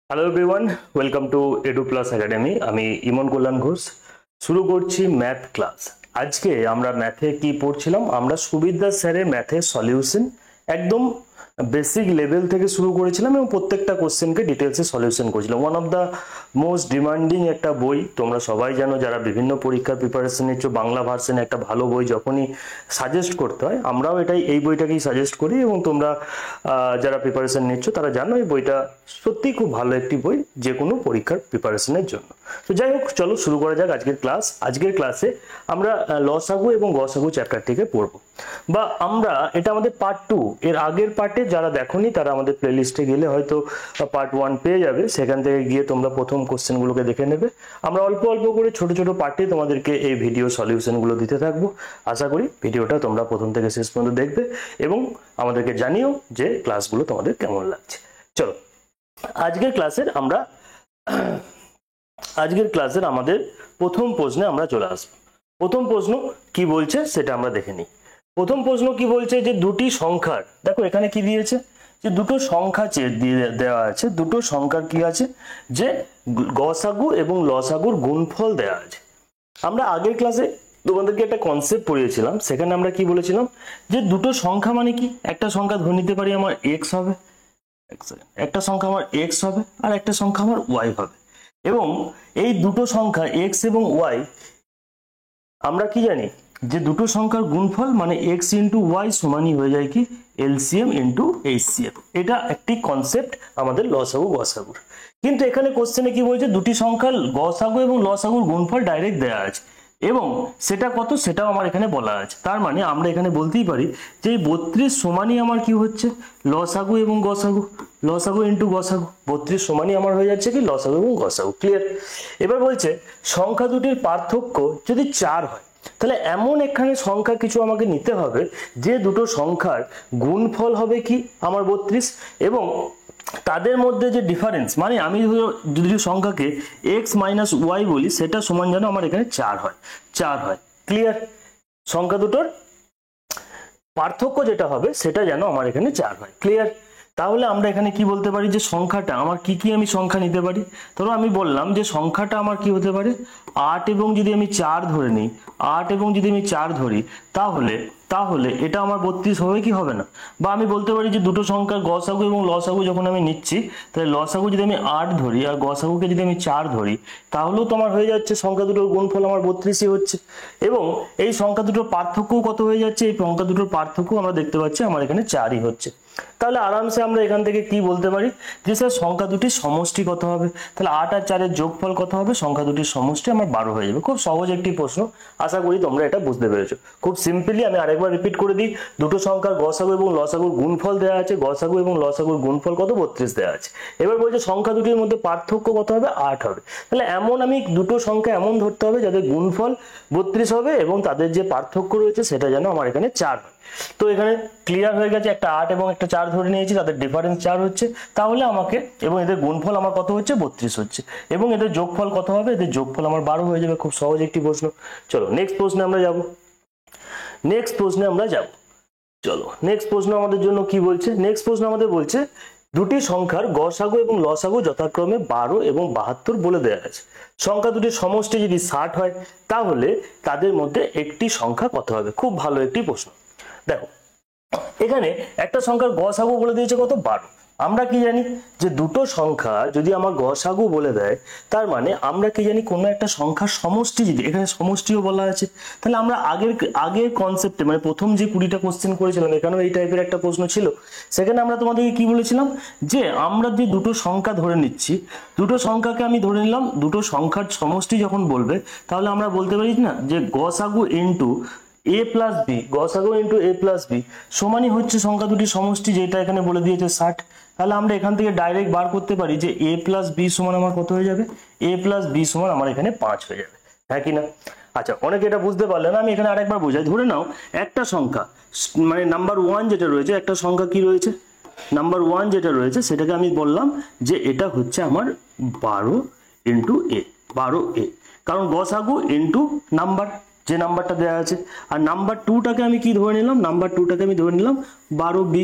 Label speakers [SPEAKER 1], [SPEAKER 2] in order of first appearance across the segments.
[SPEAKER 1] Hello everyone, welcome to edu plus academy. আমি ইমন কল্যাণ ঘোষ। শুরু করছি ম্যাথ ক্লাস। আজকে আমরা ম্যাথে কি পড়ছিলাম? আমরা সুবিদ্যা স্যারের ম্যাথের সলিউশন একদম বেসিক লেভেল থেকে শুরু করেছিলাম এবং প্রত্যেকটা কোশ্চেনকে ডিটেলসে সলিউশন করেছিলাম। One of the most demanding একটা বই, তোমরা সবাই জানো যারা বিভিন্ন পরীক্ষার প্রিপারেশন নিচ্ছ, বাংলা ভার্সনে একটা ভালো বই যখনই সাজেস্ট করতে হয়, আমরাও এই বইটাকেই সাজেস্ট করি এবং তোমরা যারা প্রিপারেশন নিচ্ছ তারা জানো এই বইটা সত্যিই খুব ভালো একটি বই যে কোনো পরীক্ষার প্রিপারেশনের জন্য। তো যাই হোক, চলো শুরু করা যাক আজকের ক্লাস। আজকের ক্লাসে আমরা লসাগু এবং গসাগু চ্যাপ্টারটিকে পড়বো, বা আমরা এটা আমাদের পার্ট 2। এর আগের পার্টে যারা দেখোনি তারা আমাদের প্লেলিস্টে গেলে হয়তো পার্ট 1 পেয়ে যাবে, সেখান থেকে গিয়ে তোমরা প্রথম কোশ্চেনগুলোকে দেখে নেবে। আমরা অল্প অল্প করে ছোট ছোট পার্টে তোমাদেরকে এই ভিডিও সলিউশনগুলো দিতে থাকবো। আশা করি ভিডিওটা তোমরা প্রথম থেকে শেষ পর্যন্ত দেখবে এবং আমাদেরকে জানিও যে ক্লাসগুলো তোমাদের কেমন লাগছে। চলো আজকের ক্লাসের আমাদের প্রথম প্রশ্নে আমরা চলে আসবো। প্রথম প্রশ্ন কি বলছে সেটা আমরা দেখে নিই। প্রথম প্রশ্ন কি বলছে যে দুটি সংখ্যার, দেখো এখানে কি দিয়েছে যে দুটো সংখ্যা দিয়ে দেওয়া আছে। দুটো সংখ্যার কি আছে যে গসাগু এবং লসাগুর গুণফল দেওয়া আছে। আমরা আগের ক্লাসে তোমাদেরকে একটা কনসেপ্ট পড়িয়েছিলাম, সেখানে আমরা কি বলেছিলাম যে দুটো সংখ্যা মানে কি, একটা সংখ্যা ধরে নিতে পারি আমার এক্স হবে, একটা সংখ্যা আমার এক্স হবে আর একটা সংখ্যা আমার ওয়াই হবে, এবং এই দুটো সংখ্যা এক্স এবং ওয়াই আমরা কি জানি যে দুটো সংখ্যার গুণফল মানে এক্স ইন্টু ওয়াই সমানই হয়ে যায় কি এলসিএম ইন্টু এইচসিএফ। এটা একটি কনসেপ্ট আমাদের লসাগু গসাগুর। কিন্তু এখানে কোশ্চেনে কি বলছে দুটি সংখ্যার গসাগু এবং লসাগুর গুণফল ডাইরেক্ট দেওয়া আছে এবং সেটা কত সেটাও আমার এখানে বলা আছে। তার মানে আমরা এখানে বলতেই পারি যে এই 32 সমানই আমার কি হচ্ছে লসাগু এবং গসাগু, লসাগু ইন্টু গসাগু। 32 সমানই আমার হয়ে যাচ্ছে কি লসাগু এবং গসাগু। ক্লিয়ার? এবার বলছে সংখ্যা দুটির পার্থক্য যদি 4 হয়, তাহলে এমন এখানে সংখ্যা কিছু আমাকে নিতে হবে যে দুটো সংখ্যার গুণফল হবে কি আমার 32 এবং তাদের মধ্যে যে ডিফারেন্স, মানে আমি যদি সংখ্যাকে এক্স মাইনাস ওয়াই বলি সেটা সমান যেন আমার এখানে 4 হয়। ক্লিয়ার? সংখ্যা দুটোর পার্থক্য যেটা হবে সেটা যেন আমার এখানে 4 হয়। ক্লিয়ার? তাহলে আমরা এখানে কি বলতে পারি যে সংখ্যাটা আমার কি কি আমি সংখ্যা নিতে পারি। ধরো আমি বললাম যে সংখ্যাটা আমার কি হতে পারে 8 এবং যদি আমি 4 ধরে নিই, 8 এবং যদি আমি 4 ধরি তাহলে তাহলে এটা আমার 32 হবে কি হবে না? বা আমি বলতে পারি যে দুটো সংখ্যার গসাগু এবং লসাগু যখন আমি নিচ্ছি, তাহলে লসাগু যদি আমি 8 ধরি আর গসাগুকে যদি আমি 4 ধরি তাহলেও তোমার হয়ে যাচ্ছে সংখ্যা দুটোর গুণফল আমার 32ই হচ্ছে। এবং এই সংখ্যা দুটোর পার্থক্যও কত হয়ে যাচ্ছে, এই সংখ্যা দুটোর পার্থক্য আমরা দেখতে পাচ্ছি আমার এখানে 4ই হচ্ছে। তাহলে আরামসে আমরা এখান থেকে কি বলতে পারি যে স্যার সংখ্যা দুটির সমষ্টি কত হবে। তাহলে 8 আর 4 এর যোগফল কত হবে, সংখ্যা দুটির সমষ্টি আমার 12 হয়ে যাবে। খুব সহজ একটি প্রশ্ন, আশা করি তোমরা এটা বুঝতে পেরেছো। খুব সিম্পলি আমি আরেকবার রিপিট করে দিই, দুটো সংখ্যার গসাগু এবং লসাগুর গুণফল দেওয়া আছে, গসাগু এবং লসাগুর গুণফল কত 32 দেওয়া আছে। এবার বলছে সংখ্যা দুটির মধ্যে পার্থক্য কত হবে 8 হবে। তাহলে এমন আমি দুটো সংখ্যা এমন ধরতে হবে যাদের গুণফল 32 হবে এবং তাদের যে পার্থক্য রয়েছে সেটা যেন আমার এখানে 4 হয়। তো এখানে ক্লিয়ার হয়ে গেছে, একটা 8 এবং একটা 4 ধরে নিয়েছি, তাদের ডিফারেন্স 4 হচ্ছে। তাহলে আমাকে এবং এদের গুণফল আমার কত হচ্ছে 32 হচ্ছে এবং এদের যোগফল কত হবে, এদের যোগফল আমার 12 হয়ে যাবে। খুব সহজ একটি প্রশ্ন। চলো নেক্সট প্রশ্নে আমরা যাব। চলো নেক্সট প্রশ্ন আমাদের জন্য কি বলছে। নেক্সট প্রশ্ন আমাদের বলছে দুটি সংখ্যার গসাগু এবং লসাগু যথাক্রমে 12 এবং 72 বলে দেওয়া আছে। সংখ্যা দুটির সমষ্টি যদি 60 হয় তাহলে তাদের মধ্যে একটি সংখ্যা কত হবে। খুব ভালো একটি প্রশ্ন। দেখো এখানে একটা সংখ্যার গসাগু বলে দিয়েছে কত 12। আমরা কি জানি যে দুটো সংখ্যা যদি আমার গসাগু বলে দেয় তার মানে আমরা কি জানি কোনো একটা সংখ্যার সমষ্টি, যদি এখানে সমষ্টিও বলা আছে, তাহলে আমরা আগের কনসেপ্টে মানে প্রথম যে 20টা কোশ্চেন করেছিলাম এখানেও এই টাইপের একটা প্রশ্ন ছিল। সেখানে আমরা তোমাদেরকে কি বলেছিলাম যে আমরা যে দুটো সংখ্যা ধরে নিচ্ছি, দুটো সংখ্যাকে আমি ধরে নিলাম, দুটো সংখ্যার সমষ্টি যখন বলবে তাহলে আমরা বলতে পারি না যে গসাগু ইন্টু a প্লাস বি, গসাগু ইন্টু a প্লাস বি সমানই হচ্ছে সংখ্যা দুটির সমষ্টি, যেটা এখানে বলে দিয়েছে 60। তাহলে আমরা এখান থেকে ডাইরেক্ট বার করতে পারি যে a প্লাস বি সমান আমার কত হয়ে যাবে, a প্লাস বি সমান আমার এখানে 5 হয়ে যাবে। হ্যাঁ কি না? আচ্ছা, অনেকে এটা বুঝতে পারলে না, আমি এখানে আরেকবার বোঝাই। ধরে নাও একটা সংখ্যা মানে নাম্বার 1 যেটা রয়েছে, একটা সংখ্যা কি রয়েছে নাম্বার 1 যেটা রয়েছে সেটাকে আমি বললাম যে এটা হচ্ছে আমার 12 ইন্টু a, 12a, কারণ গসাগু ইন্টু নাম্বার, যে নাম্বারটা দেওয়া আছে। আর নাম্বার 2টাকে আমি কি ধরে নিলাম, নাম্বার 2টাকে আমি ধরে নিলাম 12b।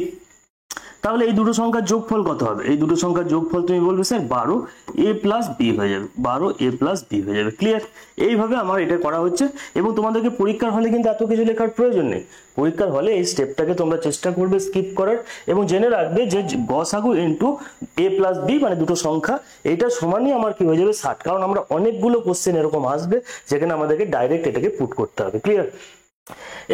[SPEAKER 1] তাহলে এই দুটো সংখ্যার যোগফল কত হবে? এই দুটো সংখ্যার যোগফল তুমি বলবে স্যার 12a প্লাস b হয়ে যাবে, 12a প্লাস b হয়ে যাবে। ক্লিয়ার? এইভাবে আমার এটা করা হচ্ছে এবং তোমাদেরকে পরীক্ষার হলে কিন্তু এত কিছু লেখার প্রয়োজন নেই। পরীক্ষার হলে এই স্টেপটাকে তোমরা চেষ্টা করবে স্কিপ করার এবং জেনে রাখবে যে গসাগু ইন্টু a প্লাস b মানে দুটো সংখ্যা, এটা সমানই আমার কি হয়ে যাবে 60। কারণ আমরা অনেকগুলো কোশ্চেন এরকম আসবে যেখানে আমাদেরকে ডাইরেক্ট এটাকে পুট করতে হবে। ক্লিয়ার?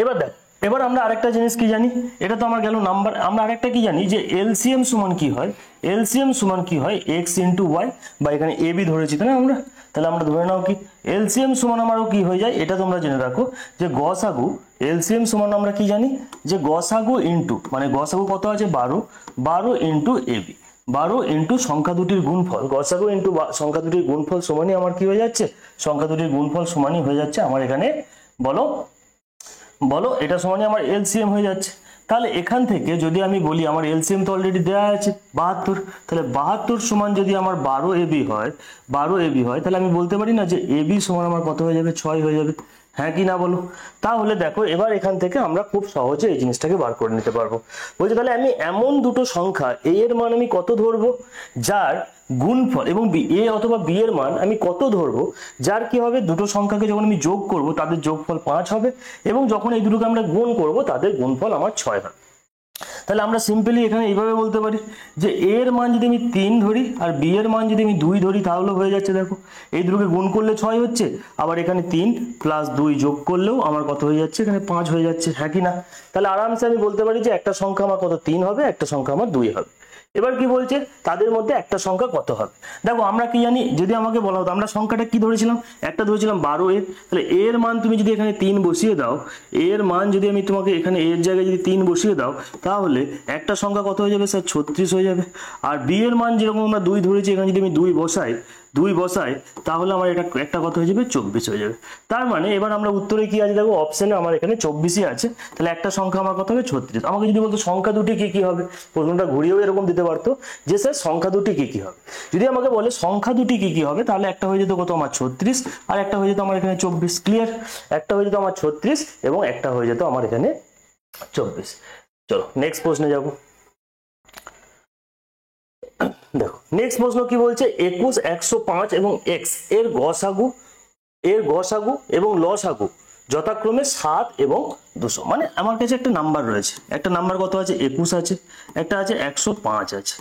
[SPEAKER 1] এবার দেখ, এবার আমরা আরেকটা জিনিস কি জানি, এটা তো আমার গেল নাম্বার। আমরা আরেকটা কি জানি যে এলসিএম সমান কি হয়? এলসিএম সমান কি হয়? এক্স ইন্টু ওয়াই, বা এখানে এ বি ধরেছি তাই না আমরা, তাহলে আমরা ধরে নাও কি এলসিএম সমান আমারও কি হয়ে যায়, এটা তোমরা জেনে রাখো যে গসাগু এলসিএম সমান আমরা কি জানি যে গসাগু ইন্টু মানে গসাগু কত আছে 12, 12 ইন্টু এ বি, 12 ইন্টু সংখ্যা দুটির গুণফল, গসাগু ইন্টু সংখ্যা দুটির গুণফল সমানই আমার কি হয়ে যাচ্ছে, সংখ্যা দুটির গুণফল সমানই হয়ে যাচ্ছে আমার এখানে, বলো বলো এটা সমানই আমার এলসিএম হয়ে যাচ্ছে। তাহলে এখান থেকে যদি আমি বলি আমার এলসিএম তো অলরেডি দেওয়া আছে 72, তাহলে 72 সমান যদি আমার 12 এবি হয়, 12 এবি হয়, তাহলে আমি বলতে পারি না যে এবি সমান আমার কত হয়ে যাবে, 6 হয়ে যাবে। হ্যাঁ কি না বলো? তাহলে দেখো এবার এখান থেকে আমরা খুব সহজে এই জিনিসটাকে বার করে নিতে পারবো। বলছি তাহলে আমি এমন দুটো সংখ্যা a এর মান আমি কত ধরবো যার গুণফল এবং a অথবা b এর মান আমি কত ধরবো যার কি হবে, দুটো সংখ্যাকে যখন আমি যোগ করব তাদের যোগফল 5 হবে এবং যখন এই দুটোকে আমরা গুণ করব তাদের গুণফল আমার 6 হবে। তাহলে আমরা সিম্পলি এখানে এইভাবে বলতে পারি যে a এর মান যদি আমি 3 ধরি আর b এর মান যদি আমি 2 ধরি তাহলে হয়ে যাচ্ছে, দেখো এই দুটোকে গুণ করলে 6 হচ্ছে, আবার এখানে 3 প্লাস 2 যোগ করলেও আমার কত হয়ে যাচ্ছে, এখানে 5 হয়ে যাচ্ছে। হ্যাঁ কি না? তাহলে আরামসে আমি বলতে পারি যে একটা সংখ্যা আমার কত 3 হবে, একটা সংখ্যা আমার 2 হবে। এবার কি বলছে তাদের মধ্যে একটা সংখ্যা কত হবে? দেখো আমরা কি জানি, যদি আমাকে বলা হতো আমরা সংখ্যাটা কি ধরেছিলাম, একটা ধরেছিলাম 12 এর, তাহলে a এর মান তুমি যদি এখানে 3 বসিয়ে দাও, a এর মান যদি আমি তোমাকে এখানে a এর জায়গায় যদি 3 বসিয়ে দাও তাহলে একটা সংখ্যা কত হয়ে যাবে স্যার, 36 হয়ে যাবে। আর b এর মান যেরকম আমরা 2 ধরেছি, এখানে যদি আমি 2 বসাই তাহলে আমার এটা একটা কত হয়ে যাবে, 24 হয়ে যাবে। তার মানে এবার আমরা উত্তরে কি আছে দেখো, অপশনে আমার এখানে 24ই আছে, তাহলে একটা সংখ্যা আমার কত হবে, 36। আমাকে যদি বলতো সংখ্যা দুটি কি কি হবে, প্রশ্নটা ঘুরিয়েও এরকম দিতে পারতো যে স্যার সংখ্যা দুটি কি কি হবে। যদি আমাকে বলে সংখ্যা দুটি কি কি হবে তাহলে একটা হয়ে যেত কত আমার 36 আর একটা হয়ে যেত আমার এখানে 24। ক্লিয়ার? একটা হয়ে যেত আমার 36 এবং একটা হয়ে যেত আমার এখানে 24। চলো নেক্সট প্রশ্নে যাবো। দেখো নেক্সট প্রশ্ন কি বলছে, 21, 105 এবং x এর গসাগু এবং লসাগু যথাক্রমে 7 এবং 200। মানে আমার কাছে একটা নাম্বার রয়েছে, একটা নাম্বার কত আছে, 21 আছে, একটা আছে 105 আছে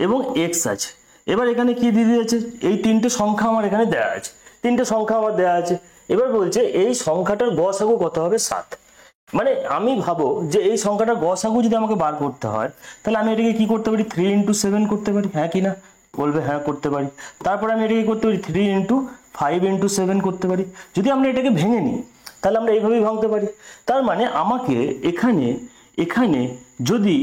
[SPEAKER 1] এবং x আছে। এবার এখানে কি দিয়ে দিয়েছে, এই তিনটে সংখ্যা আমার এখানে দেওয়া আছে, তিনটে সংখ্যা আমার দেওয়া আছে। এবার বলছে এই সংখ্যাটার গসাগু কত হবে, 7। মানে আমি ভাবো যে এই সংখ্যাটার গসাগু যদি আমাকে বার করতে হয় তাহলে আমি এটাকে কি করতে পারি, 3 × 7 করতে পারি। হ্যাঁ কি না বলবে, হ্যাঁ করতে পারি। তারপরে আমি এটাকে করতে পারি 3 × 5 × 7 করতে পারি। যদি আমরা এটাকে ভেঙে নিই তাহলে আমরা এইভাবেই ভাঙতে পারি। তার মানে আমাকে এখানে যদি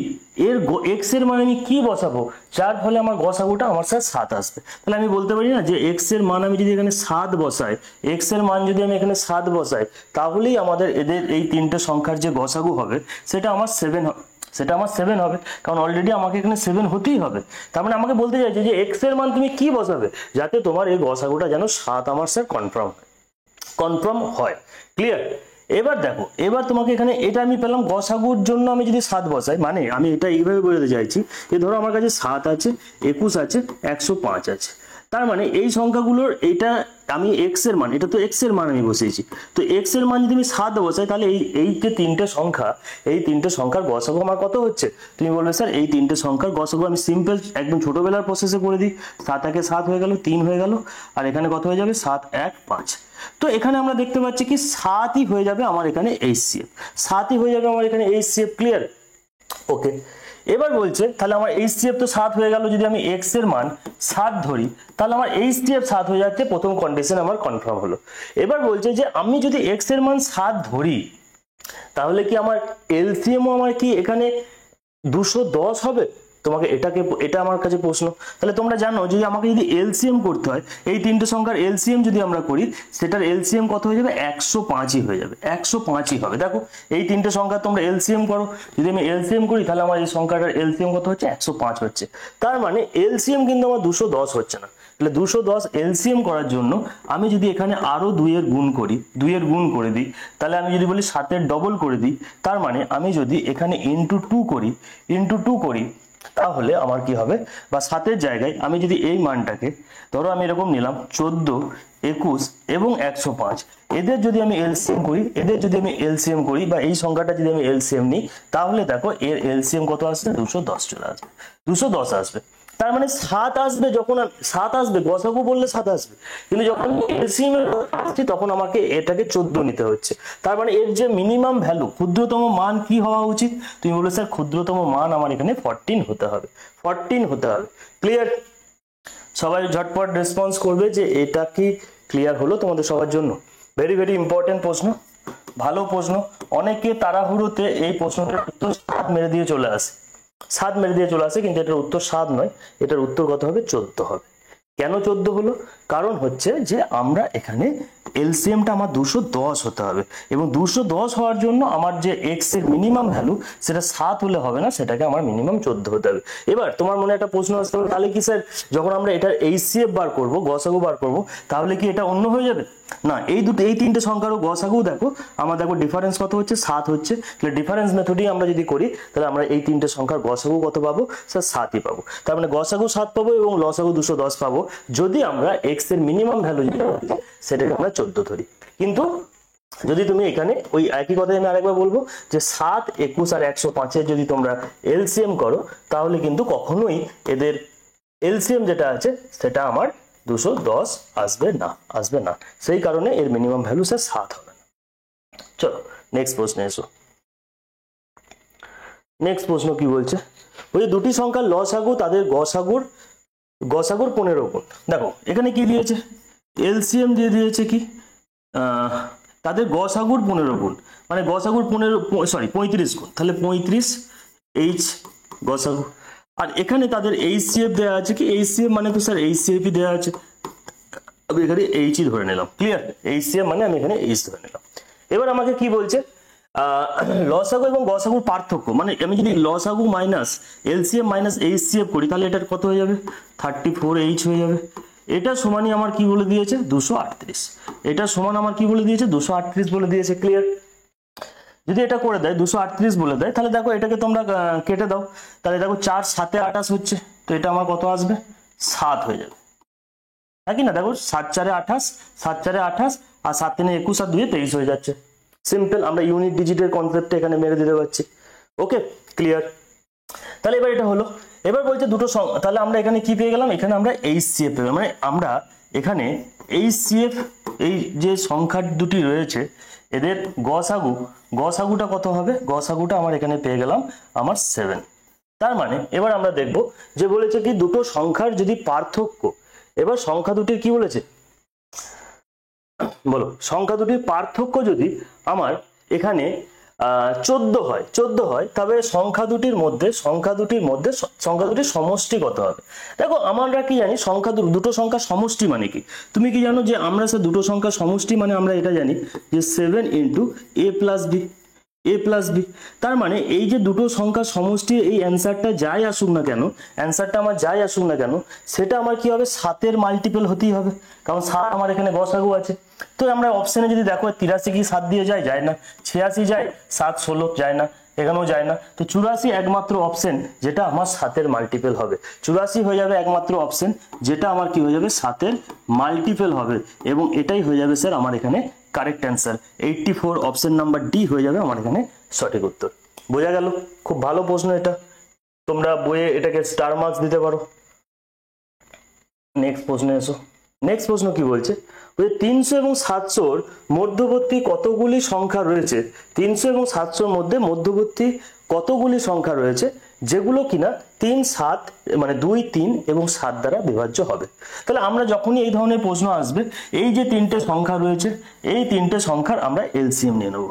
[SPEAKER 1] এর x এর মান আমি কি বসাবো যার ফলে আমার গসাগুটা আমার স্যার 7 আসবে, তাহলে আমি বলতে পারি না যে x এর মান আমি যদি এখানে 7 বসাই, x এর মান যদি আমি এখানে 7 বসাই তাহলেই আমাদের এদের এই তিনটে সংখ্যার যে গসাগু হবে সেটা আমার 7 হবে, সেটা আমার 7 হবে, কারণ অলরেডি আমাকে এখানে 7 হতেই হবে। তার মানে আমাকে বলতে চাইছে যে x এর মান তুমি কি বসাবে যাতে তোমার এই গসাগুটা যেন 7 আমার স্যার কনফার্ম হয়। ক্লিয়ার? এবার দেখো, এবার তোমাকে এখানে এটা আমি পেলাম গসাগুর জন্য আমি যদি 7 বসাই, মানে আমি এটা এইভাবে বোঝাতে চাইছি যে ধরো আমার কাছে 7 আছে, 21 আছে, 105 আছে। তার মানে এই সংখ্যাগুলোর এটা আমি x এর মান, এটা তো x এর মান আমি বসিয়েছি, তো x এর মান যদি আমি 7 বসাই তাহলে এই যে তিনটে সংখ্যা, এই তিনটে সংখ্যার গসাগু আমার কত হচ্ছে, তুমি বলবে স্যার এই তিনটে সংখ্যার গসাগু আমি সিম্পল একদম ছোটবেলার প্রসেসে করে দিই, 7 × 7 হয়ে গেল, 3 হয়ে গেল, আর এখানে কত হয়ে যাবে, 7 × 1 = 5। তো এখানে আমরা দেখতে পাচ্ছি কি 7ই হয়ে যাবে আমার এখানে HCF, 7ই হয়ে যাবে আমার এখানে HCF। ক্লিয়ার? ওকে, এবার বলছে তাহলে আমার HCF তো 7 হয়ে গেল, যদি আমি x এর মান 7 ধরি তাহলে আমার HCF 7 হয়ে যাচ্ছে, প্রথম কন্ডিশন আমার কনফার্ম হলো। এবার বলছে যে আমি যদি x এর মান 7 ধরি তাহলে কি আমার LCM ও আমার কি এখানে 210 হবে? এটা আমার কাছে প্রশ্ন। তাহলে তোমরা জানো যদি আমাকে যদি এলসিএম করতে হয়, এই তিনটে সংখ্যার এলসিএম যদি আমরা করি সেটার এলসিএম কত হয়ে যাবে, 105ই হয়ে যাবে, 105ই হবে। দেখো এই তিনটে সংখ্যা তোমরা এলসিএম করো, যদি আমি এলসিএম করি তাহলে আমার এই সংখ্যাটার এলসিএম কত হচ্ছে, 105 হচ্ছে। তার মানে এলসিএম কিন্তু আমার 210 হচ্ছে না। তাহলে 210 এলসিএম করার জন্য আমি যদি এখানে আরো 2 এর গুণ করি, 2 এর গুণ করে দিই, তাহলে আমি যদি বলি 7 এর ডবল করে দিই, তার মানে আমি যদি এখানে × 2 করি তাহলে আমার কি হবে, বা 7-এর জায়গায় আমি যদি এই মানটাকে ধরো আমি এরকম নিলাম 14, 21 এবং 105, এদের যদি আমি এলসিএম করি বা এই সংখ্যাটা যদি আমি এলসিএম নিই, তাহলে দেখো এর এলসিএম কত আসবে, 210 চলে আসবে, 210 আসবে। তার মানে 7 আসবে, যখন 7 আসবে, গসাগু বললে 7 আসবে, কিন্তু যখন এলসিএম আসছে তখন আমাকে এটাকে 14 নিতে হচ্ছে। তার মানে এর যে মিনিমাম ভ্যালু, ক্ষুদ্রতম মান কি হওয়া উচিত, তুমি বলে স্যার ক্ষুদ্রতম মান আমার এখানে 14 হতে হবে, 14 হতে হবে। ক্লিয়ার? সবাই ঝটপট রেসপন্স করবে যে এটা কি ক্লিয়ার হলো তোমাদের সবার জন্য। ভেরি ভেরি ইম্পর্টেন্ট প্রশ্ন, ভালো প্রশ্ন। অনেকে তাড়াহুড়োতে এই প্রশ্নটার উত্তর 7 মেরে দিয়ে চলে আসে, 7 মেরে দিয়ে চলে আসে, কিন্তু এটার উত্তর 7 নয়, এটার উত্তর কত হবে, 14 হবে। কেন 14 হলো? কারণ হচ্ছে যে আমরা এখানে এলসিএমটা আমার 210 হতে হবে, এবং 210 হওয়ার জন্য আমার যে এক্স এর মিনিমাম ভ্যালু সেটা 7 হলে হবে না, সেটাকে আমার মিনিমাম 14 হতে হবে। এবার তোমার মনে একটা প্রশ্ন আসতে পারে, তাহলে কি স্যার যখন আমরা এটার এইচসিএফ বার করব, গসাগু বার করব, তাহলে কি এটা অন্য হয়ে যাবে? না, এই তিনটে সংখ্যারও গসাগু দেখো আমার, দেখো ডিফারেন্স কত হচ্ছে, 7 হচ্ছে। তাহলে ডিফারেন্স মেথডই আমরা যদি করি, তাহলে আমরা এই তিনটে সংখ্যার গসাগু কত পাবো, স্যার 7ই পাবো। তার মানে গসাগু 7 পাবো এবং লসাগু 210 পাবো, যদি আমরা এক্স এর মিনিমাম ভ্যালু সেটাকে আমরা 14 ধরি। কিন্তু যদি তুমি এখানে ওই একই কথাই আমি আরেকবার বলবো যে 7, 21 আর 105-এর যদি তোমরা এলসিএম করো, তাহলে কিন্তু কখনোই এদের এলসিএম যেটা আছে সেটা আমার 210 আসবে না। সেই কারণে এর মিনিমাম ভ্যালু স্যার 7 হবে না। চলো নেক্সট প্রশ্নে এসো। নেক্সট প্রশ্ন কি বলছে, ওই দুটি সংখ্যার লসাগু তাদের গসাগুর 15 গুণ। দেখো এখানে কি দিয়েছে, এলসিএম দিয়ে দিয়েছে কি, তাদের গসাগুর 15 গুণ, মানে গসাগুর 35 গুণ, তাহলে 35 এইচ গসাগু। আর এখানে তাদের এইচসিএফ দেওয়া আছে কি, এইচসিএফ মানে তো স্যার এইচসিএফই দেওয়া আছে, আমি এখানে এইচই ধরে নিলাম। ক্লিয়ার? এইচসিএফ মানে আমি এখানে এইচ ধরে নিলাম। এবার আমাকে কি বলছে, লসাগু এবং গসাগুর পার্থক্য, মানে আমি যদি লসাগু মাইনাস এলসিএম মাইনাস এইচসিএফ করি, তাহলে এটার কত হয়ে যাবে, 34H হয়ে যাবে। এটা সমানই আমার কি বলে দিয়েছে, 238। এটা সমান আমার কি বলে দিয়েছে, 238 বলে দিয়েছে। ক্লিয়ার? যদি এটা করে দেয় 238 বলে দেয়, তাহলে দেখো এটাকে তোমরা কেটে দাও, তাহলে দেখো 4 7 28 হচ্ছে, তো এটা আমার কত আসবে, 7 হয়ে যাবে, নাকি না? দেখো 7 4 28, 7 4 28 আর 7 3 21 আর 2 23 হয়ে যাচ্ছে। সিম্পল, আমরা ইউনিট ডিজিটের কনসেপ্টে এখানে মেরে দিতে পারছি। ওকে, ক্লিয়ার? তাহলে এবার এটা হলো। এবার বলছে দুটো, তাহলে আমরা এখানে কি পেয়ে গেলাম, এখানে আমরা এইচসিএফ পেলাম, মানে আমরা এখানে এইচসিএফ, এই যে সংখ্যা দুটি রয়েছে এদের গসাগুটা কত হবে, গসাগুটা আমার এখানে পেয়ে গেলাম আমার 7। তার মানে এবার আমরা দেখব যে বলেছে কি দুটো সংখ্যার যদি পার্থক্য, এবার সংখ্যা দুটির কি বলেছে বলো, সংখ্যা দুটির পার্থক্য যদি আমার এখানে 14 হয়, তবে সংখ্যা দুটির মধ্যে সংখ্যা দুটির সমষ্টি কত হবে। দেখো আমরা কি জানি, দুটো সংখ্যা সমষ্টি মানে কি, তুমি কি জানো যে আমরা সে দুটো সংখ্যা সমষ্টি মানে আমরা এটা জানি যে 7 × a + b। তার মানে এই যে দুটো সংখ্যা সমষ্টি, এই অ্যান্সারটা যাই আসুক না কেন, সেটা আমার কি হবে, 7-এর মাল্টিপল হতেই হবে, কারণ 7 আমার এখানে গসাগু আছে। তো আমরা অপশনে যদি দেখো 83 কি 7 দিয়ে যায় না, 86 যায়, 7 16 যায় না, এখানেও যায় না, তো 84 একমাত্র অপশন যেটা আমার 7-এর মাল্টিপল হবে। 84 হয়ে যাবে একমাত্র অপশন যেটা আমার কি হয়ে যাবে, 7-এর মাল্টিপল হবে, এবং এটাই হয়ে যাবে স্যার আমার এখানে correct answer. 84 option number D হয়ে যাবে আমার এখানে সঠিক উত্তর। বোঝা গেল? খুব ভালো প্রশ্ন এটা, তোমরা বইয়ে এটাকে স্টার মার্কস দিতে পারো। নেক্সট প্রশ্নে এসো। নেক্সট প্রশ্ন কি বলছে, 300 এবং 700-র মধ্যবর্তী কতগুলি সংখ্যা রয়েছে, 300 এবং 700-র মধ্যে মধ্যবর্তী কতগুলি সংখ্যা রয়েছে যেগুলো কিনা 3 7 মানে 2 3 এবং 7 দ্বারা বিভাজ্য হবে। তাহলে আমরা যখনই এই ধরনের প্রশ্ন আসবে, এই যে তিনটে সংখ্যা রয়েছে, এই তিনটে সংখ্যার আমরা এলসিএম নিয়ে নেব।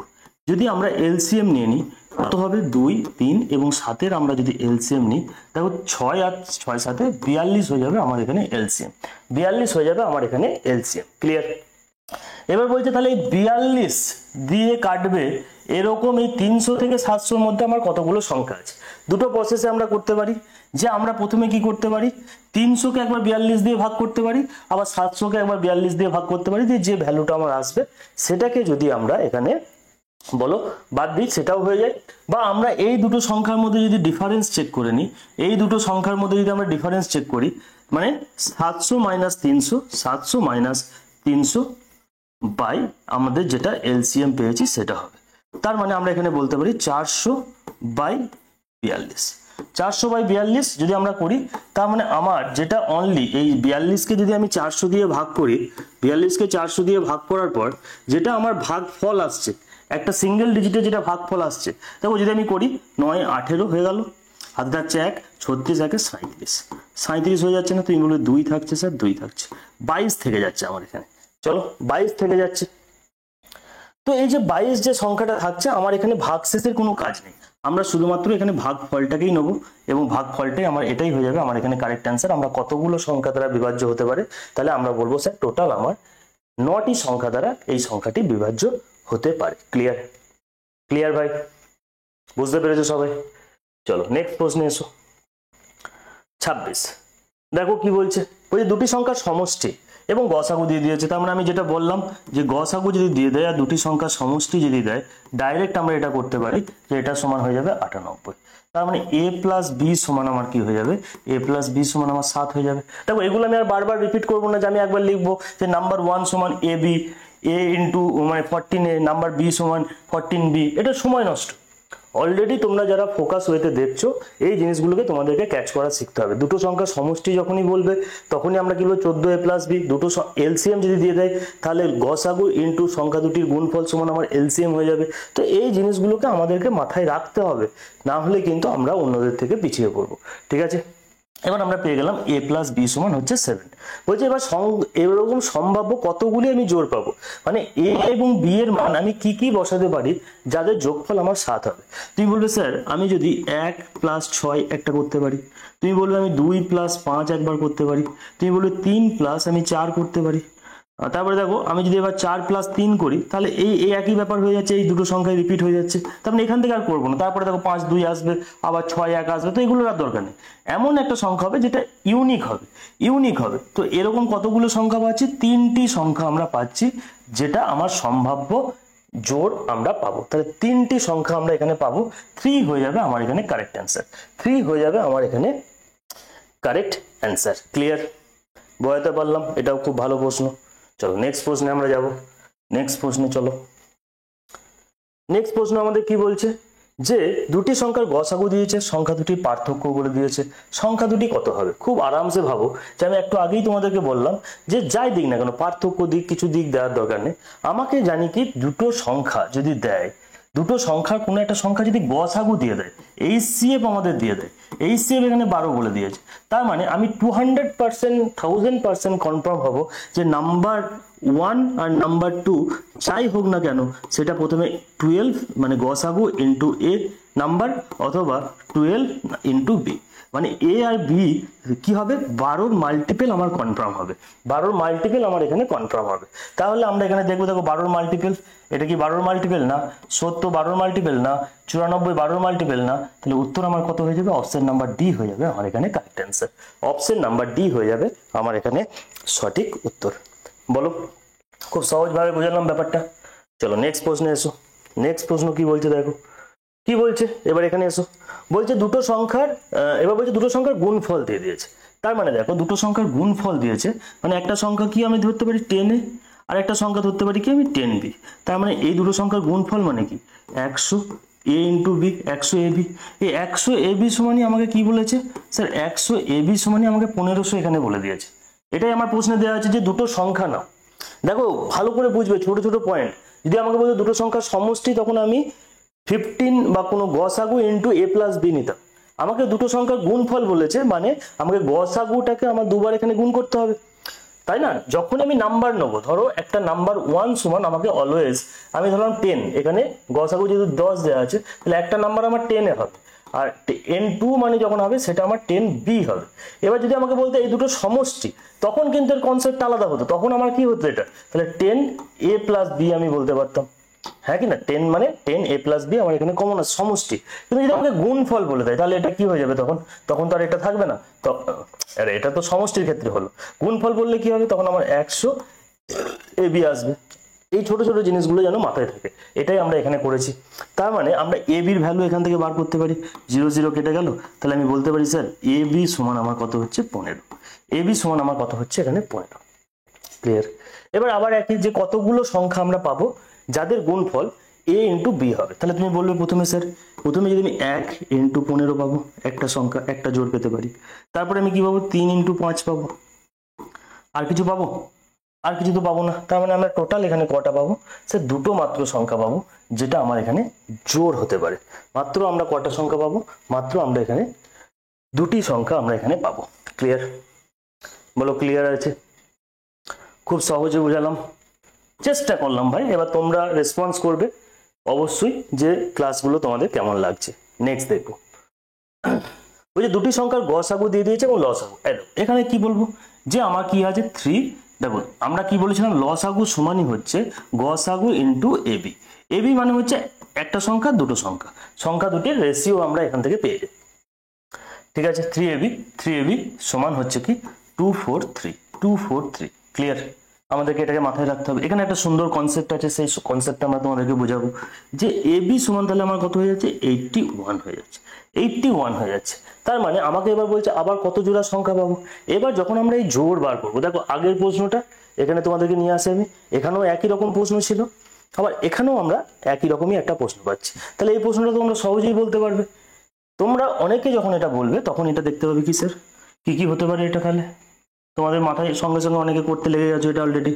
[SPEAKER 1] যদি আমরা এলসিএম নিয়ে নিই কত হবে, 2 3 এবং 7-এর আমরা যদি এলসিএম নিই, দেখো 6 আর 6 7 42 হয়ে যাবে আমার এখানে এলসিএম, 42 হয়ে যাবে আমার এখানে এলসিএম। ক্লিয়ার? এবার বলছে তাহলে এই 42 দিয়ে কাটবে এরকম এই 300 থেকে 700-র মধ্যে আমার কতগুলো সংখ্যা আছে। দুটো প্রসেসে আমরা করতে পারি, যে আমরা প্রথমে কি করতে পারি, 300-কে একবার 42 দিয়ে ভাগ করতে পারি, আবার 700-কে একবার 42 দিয়ে ভাগ করতে পারি, যে ভ্যালুটা আমার আসবে সেটাকে যদি আমরা এখানে বলো বাদ দিই, সেটাও হয়ে যায়। বা আমরা এই দুটো সংখ্যার মধ্যে যদি ডিফারেন্স চেক করে নিই, এই দুটো সংখ্যার মধ্যে যদি আমরা ডিফারেন্স চেক করি, মানে 700 মাইনাস 300, 700 মাইনাস 300 বাই আমাদের যেটা এলসিএম পেয়েছি সেটা হবে। তার মানে আমরা এখানে বলতে পারি 400 বাই 42। 400 বাই 42 যদি আমরা করি, তার মানে আমার যেটা অনলি এই 42কে যদি আমি 400 দিয়ে ভাগ করি, 42কে 400 দিয়ে ভাগ করার পর যেটা আমার ভাগফল আসছে, একটা সিঙ্গেল ডিজিটে যেটা ভাগফল আসছে, দেখো যদি আমি করি 9 18 হয়ে গেল, হাতে থাকছে 1, 36 একে 37, 37 হয়ে যাচ্ছে না? তুমি বলবে 2 থাকছে স্যার, 2 থাকছে, 22 থেকে যাচ্ছে আমার এখানে। চলো 22 থেকে যাচ্ছে। তো এই যে 22 যে সংখ্যাটা থাকছে, আমার এখানে ভাগশেষের কোনো কাজ নেই, আমরা শুধুমাত্র এখানে ভাগফলটাকেই নেব এবং ভাগফলটাই আমার এটাই হয়ে যাবে আমার এখানে কারেক্ট অ্যান্সার। আমরা কতগুলো সংখ্যা দ্বারা বিভাজ্য হতে পারে, তাহলে আমরা বলবো স্যার টোটাল আমার 9টি সংখ্যা দ্বারা এই সংখ্যাটি বিভাজ্য হতে পারে। ক্লিয়ার? ক্লিয়ার ভাই? বুঝতে পেরেছো সবাই? চলো নেক্সট প্রশ্নে এসো। 26 দেখো কি বলছে, বলছে দুটি সংখ্যার সমষ্টি এবং গসাগু দিয়ে দিয়েছে। তার মানে আমি যেটা বললাম যে গসাগু যদি দিয়ে দেয় আর দুটি সংখ্যার সমষ্টি যদি দেয়, ডাইরেক্ট আমরা এটা করতে পারি যে এটা সমান হয়ে যাবে 98। তার মানে a প্লাস বি সমান আমার কি হয়ে যাবে, a প্লাস বি সমান আমার 7 হয়ে যাবে। দেখো এগুলো আমি আর বারবার রিপিট করবো না, যে আমি একবার লিখবো যে নাম্বার 1 সমান এ বি, এ ইন্টু মানে 14a, নাম্বার বি সমান 14b, এটা সময় নষ্ট। অলরেডি তোমরা যারা ফোকাস ওয়েতে দেখছো, এই জিনিসগুলোকে তোমাদেরকে ক্যাচ করা শিখতে হবে। দুটো সংখ্যার সমষ্টি যখনই বলবে তখনই আমরা কি বলবো 14a প্লাস বি। দুটো এলসিএম যদি দিয়ে দেয় তাহলে গসাগু ইন্টু সংখ্যা দুটির গুণফল সমান আমার এলসিএম হয়ে যাবে। তো এই জিনিসগুলোকে আমাদেরকে মাথায় রাখতে হবে, না হলে কিন্তু আমরা অন্যদের থেকে পিছিয়ে পড়বো। ঠিক আছে, এবার আমরা পেয়ে গেলাম a প্লাস বি সমান হচ্ছে 7। বলছে এবার এরকম সম্ভাব্য কতগুলি আমি জোর পাবো, মানে a এবং b এর মান আমি কি কি বসাতে পারি যাদের যোগফল আমার 7 হবে। তুমি বলবে স্যার আমি যদি 1 প্লাস 6 একটা করতে পারি, তুমি বলবে আমি 2 প্লাস 5 একবার করতে পারি, তুমি বলবে 3 প্লাস আমি 4 করতে পারি। তারপরে দেখো আমি যদি এবার 4 প্লাস 3 করি, তাহলে এই একই ব্যাপার হয়ে যাচ্ছে, এই দুটো সংখ্যায় রিপিট হয়ে যাচ্ছে। তারপরে এখান থেকে আর করবো না। তারপরে দেখো 5 2 আসবে, আবার 6 1 আসবে, তো এগুলোর আর দরকার নেই। এমন একটা সংখ্যা হবে যেটা ইউনিক হবে, ইউনিক হবে। তো এরকম কতগুলো সংখ্যা পাচ্ছি, 3টি সংখ্যা আমরা পাচ্ছি যেটা আমার সম্ভাব্য জোড় আমরা পাবো। তাহলে 3টি সংখ্যা আমরা এখানে পাবো, 3 হয়ে যাবে আমার এখানে কারেক্ট অ্যান্সার, 3 হয়ে যাবে আমার এখানে কারেক্ট অ্যান্সার। ক্লিয়ার? বোঝাতে পারলাম? এটাও খুব ভালো প্রশ্ন। চলো নেক্সট প্রশ্নে আমরা যাব। নেক্সট প্রশ্নে চলো। নেক্সট প্রশ্ন আমাদের কি বলছে, যে দুটি সংখ্যার গসাগু দিয়েছে, সংখ্যা দুটির পার্থক্য বলে দিয়েছে, সংখ্যা দুটি কত হবে। খুব আরামসে ভাবো, যে আমি একটু আগেই তোমাদেরকে বললাম যে যাই দিক না কেন, পার্থক্য দিক, কিছু দিক দেওয়ার দরকার নেই। আমাকে জানি কি দুটো সংখ্যা যদি দেয়, দুটো সংখ্যার কোনো একটা সংখ্যা যদি গসাগু দিয়ে দেয়, এইচসিএফ আমাদের দিয়ে দেয়, এইচসিএফ এখানে 12 বলে দিয়েছে। তার মানে আমি 200% 1000% কনফার্ম হব যে নাম্বার 1 আর নাম্বার 2 যাই হোক না কেন, সেটা প্রথমে 12 মানে গসাগু ইন্টু এ নাম্বার, অথবা 12 ইন্টু বি, মানে এ আর বি কি হবে, 12র মাল্টিপল আমার কনফার্ম হবে, 12র মাল্টিপল আমার এখানে কনফার্ম হবে। তাহলে আমরা এখানে দেখবো, দেখো 12র মাল্টিপল, এটা কি 12র মাল্টিপল না, 70 12র মাল্টিপল না, 94 12র মাল্টিপল না, তাহলে উত্তর আমার কত হয়ে যাবে, অপশন নাম্বার ডি হয়ে যাবে আমার এখানে correct answer. Option number D হয়ে যাবে আমার এখানে সঠিক উত্তর। বলো, খুব সহজভাবে বুঝালাম ব্যাপারটা। চলো নেক্সট প্রশ্নে এসো। নেক্সট প্রশ্ন কি বলছে দেখো, কি বলছে এবার এখানে এসো। বলছে দুটো সংখ্যার এবার বলছে দুটো সংখ্যার গুণফল দিয়ে দিয়েছে। তার মানে দেখো দুটো সংখ্যার গুণফল দিয়েছে, মানে একটা সংখ্যা কি আমি ধরতে পারি 10a, আর একটা সংখ্যা ধরতে পারি কি আমি 10b। তার মানে এই দুটো সংখ্যার গুণফল মানে কি 100 a ইন্টু বি, 100 ab। এই 100 ab সমানই আমাকে কি বলেছে স্যার, 100 ab সমানই আমাকে 1500 এখানে বলে দিয়েছে। এটাই আমার প্রশ্নে দেওয়া আছে যে দুটো সংখ্যা নাও। দেখো ভালো করে বুঝবে ছোট ছোট পয়েন্ট। যদি আমাকে বলতো দুটো সংখ্যার সমষ্টি, তখন আমি 15 বা কোনো গসাগু ইন্টু এ প্লাস বি নিতাম। আমাকে দুটো সংখ্যার গুণফল বলেছে, মানে আমাকে গসাগুটাকে আমার দুবার এখানে গুণ করতে হবে, তাই না? যখন আমি নাম্বার নেবো, ধরো একটা নাম্বার 1 সমান আমাকে অলওয়েজ, আমি ধরলাম 10, এখানে গসাগু যেহেতু 10 দেওয়া আছে, তাহলে একটা নাম্বার আমার 10 এ হবে, আর n2 মানে যখন হবে সেটা আমার 10b হবে। এবার যদি আমাকে বলতে এই দুটো সমষ্টি, তখন কিন্তু এর কনসেপ্ট আলাদা হতো, তখন আমার কি হতো এটা, তাহলে 10a প্লাস b আমি বলতে পারতাম, হ্যাঁ কি না? 10 মানে 10a প্লাস বি আমার এখানে কমন আছে, সমষ্টি। কিন্তু যদি আমাকে গুণফল বলে দেয়, তাহলে এটা কি হয়ে যাবে, তখন তখন তো আর এটা থাকবে না। তো আরে এটা তো সমষ্টির ক্ষেত্রে হলো, গুণফল বললে কি হবে, তখন আমার 100 ab আসবে। এই ছোট ছোট জিনিসগুলো যেন মাথায় থাকে, এটাই আমরা এখানে করেছি। তার মানে আমরা এ বির ভ্যালু এখান থেকে বার করতে পারি, 0 0 কেটে গেল, তাহলে আমি বলতে পারি স্যার এ বি সমান আমার কত হচ্ছে 15, এ বি সমান আমার কত হচ্ছে এখানে 15। ক্লিয়ার? এবার আবার একই যে কতগুলো সংখ্যা আমরা পাবো যাদের গুণফল a ইন্টু বি হবে, তাহলে তুমি বলবে প্রথমে স্যার প্রথমে যদি আমি 1 ইন্টু 15 পাবো, একটা সংখ্যা একটা জোড় পেতে পারি, তারপরে আমি কি পাবো 3 ইন্টু 5 পাবো, আর কিছু পাবো? আর কিছু তো পাবো না। তার মানে আমরা টোটাল এখানে কটা পাবো স্যার? দুটো মাত্র সংখ্যা পাবো যেটা আমার এখানে জোড় হতে পারে। মাত্র আমরা কটা সংখ্যা পাবো? মাত্র আমরা এখানে দুটি সংখ্যা আমরা এখানে পাবো। ক্লিয়ার? বলো ক্লিয়ার আছে? খুব সহজে বুঝালাম, চেষ্টা করলাম ভাই। এবার তোমরা রেসপন্স করবে অবশ্যই যে ক্লাসগুলো তোমাদের কেমন লাগছে। নেক্সট দেখো, ওই যে দুটি সংখ্যার গসাগু দিয়ে দিয়েছে এবং লসাগু। এখানে কি বলবো যে আমার কি আছে 3, দেখো আমরা কি বলেছিলাম লসাগু সমানই হচ্ছে গসাগু ইন্টু এবি। এবি মানে হচ্ছে একটা সংখ্যা দুটো সংখ্যা, সংখ্যা দুটির রেশিও আমরা এখান থেকে পেয়ে যাই। ঠিক আছে, 3ab সমান হচ্ছে কি 243। ক্লিয়ার? আমাদেরকে এটাকে মাথায় রাখতে হবে। এখানে একটা সুন্দর কনসেপ্ট আছে, সেই কনসেপ্টটা আমরা তোমাদেরকে বোঝাবো যে এবি সমান তাহলে আমার কত হয়ে যাচ্ছে 81 হয়ে যাচ্ছে, 81 হয়ে যাচ্ছে। তার মানে আমাকে এবার বলছে আবার কত জোড়া সংখ্যা পাবো। এবার যখন আমরা এই জোড় বার করবো, দেখো আগের প্রশ্নটা এখানে তোমাদেরকে নিয়ে আসে আমি, এখানেও একই রকম প্রশ্ন ছিল, আবার এখানেও আমরা একই রকমই একটা প্রশ্ন পাচ্ছি। তাহলে এই প্রশ্নটা তোমরা সহজেই বলতে পারবে। তোমরা অনেকে যখন এটা বলবে তখন এটা দেখতে পাবে কি স্যার কি কি হতে পারে এটা, তাহলে তোমাদের মাথায় সঙ্গে সঙ্গে অনেকে করতে লেগে গেছে এটা অলরেডি।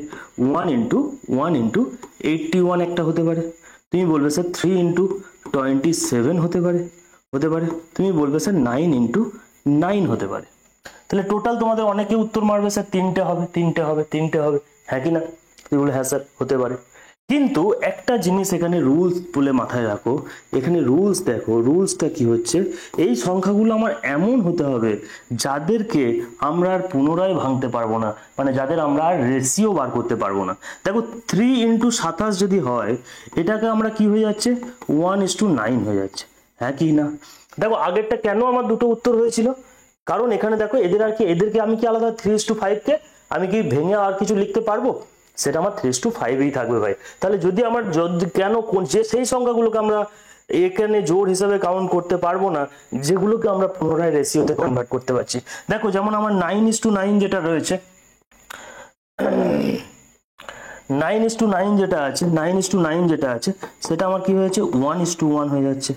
[SPEAKER 1] 1 ইন্টু 81 একটা হতে পারে। তুমি বলবে স্যার 3 ইন্টু 27 হতে পারে, তুমি বলবে স্যার 9 ইন্টু 9 হতে পারে। তাহলে টোটাল তোমাদের অনেকে উত্তর মারবে স্যার 3টে হবে, হ্যাঁ কি না? তুমি বলে হ্যাঁ স্যার হতে পারে। কিন্তু একটা জিনিস এখানে রুলস বলে মাথায় রাখো, এখানে রুলস দেখো, রুলসটা কি হচ্ছে, এই সংখ্যাগুলো আমার এমন হতে হবে যাদেরকে আমরা আর পুনরায় ভাঙতে পারবো না, মানে যাদের আমরা আর রেশিও বার করতে পারবো না। দেখো 3 ইন্টু 27 যদি হয়, এটাকে আমরা কি হয়ে যাচ্ছে 1:9 হয়ে যাচ্ছে, হ্যাঁ কি না? দেখো আগেরটা কেন আমার দুটো উত্তর হয়েছিল, কারণ এখানে দেখো এদেরকে আমি কি আলাদা 3:5 কে আমি কি ভেঙে আর কিছু লিখতে পারবো? সেটা আমার 3:5ই থাকবে ভাই। তাহলে যদি আমার কেন যে সেই সংখ্যাগুলোকে আমরা এখানে জোড় হিসাবে কাউন্ট করতে পারবো না, যেগুলোকে আমরা পুনরায় রেশিওতে কনভার্ট করতে পারছি। দেখো যেমন আমার 9:9 যেটা রয়েছে, 9:9 যেটা আছে সেটা আমার কি হয়েছে 1:1 হয়ে যাচ্ছে,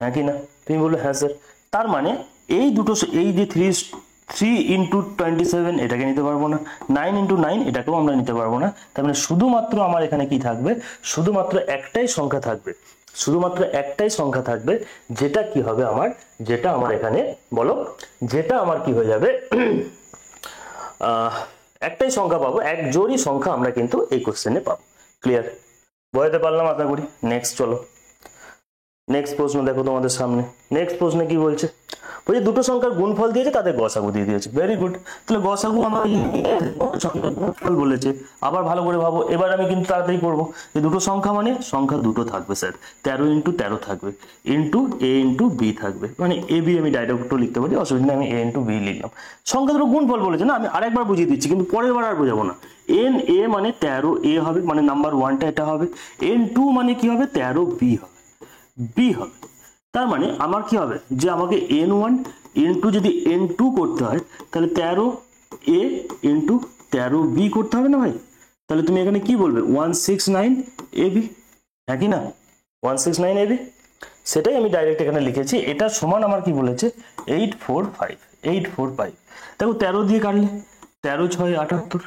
[SPEAKER 1] হ্যাঁ কি না? তুমি বললো হ্যাঁ স্যার। তার মানে এই দুটো, এই যে 3 ইন্টু 27 এটাকে নিতে পারবো না, 9 ইন্টু 9 এটাকেও আমরা নিতে পারবো না। তার মানে শুধুমাত্র আমার এখানে কি থাকবে, শুধুমাত্র একটাই সংখ্যা থাকবে, যেটা কি হবে আমার, যেটা আমার এখানে বলো, যেটা আমার কি হয়ে যাবে একটাই সংখ্যা পাবো, এক জোড়ই সংখ্যা আমরা কিন্তু এই কোশ্চেনে পাবো। ক্লিয়ার? বোঝাতে পারলাম আশা করি। নেক্সট চলো, নেক্সট প্রশ্ন দেখো তোমাদের সামনে। নেক্সট প্রশ্নে কি বলছে, বলছে দুটো সংখ্যার গুণফল দিয়েছে, তাদের গসাগু দিয়ে দিয়েছে। Very good. তাহলে গসাগু আমার গুণফল বলেছে, আবার ভালো করে ভাবো। এবার আমি কিন্তু তাড়াতাড়ি করবো, যে দুটো সংখ্যা মানে সংখ্যা দুটো থাকবে স্যার, 13 ইন্টু 13 থাকবে, ইন্টু a ইন্টু b থাকবে, মানে a b আমি ডাইরেক্ট লিখতে পারি, অসুবিধা নেই, আমি a ইন্টু b লিখলাম। সংখ্যা দুটো গুণফল বলেছে না, আমি আরেকবার বুঝিয়ে দিচ্ছি, কিন্তু পরের বার আর বোঝাবো না। n a মানে 13a হবে, মানে নাম্বার 1টা এটা হবে, n2 মানে কি হবে 13b হবে, হবে। তার মানে আমার কি হবে, যে আমাকে n1 ইন্টু যদি n2 করতে হয়, তাহলে 13a ইন্টু 13b করতে হবে না ভাই? তাহলে তুমি এখানে কি বলবে 169ab, হ্যাঁ কি না? 169ab, সেটাই আমি ডাইরেক্ট এখানে লিখেছি। এটা সমান আমার কি বলেছে 845। দেখো 13 দিয়ে কাটলে 13 6 78,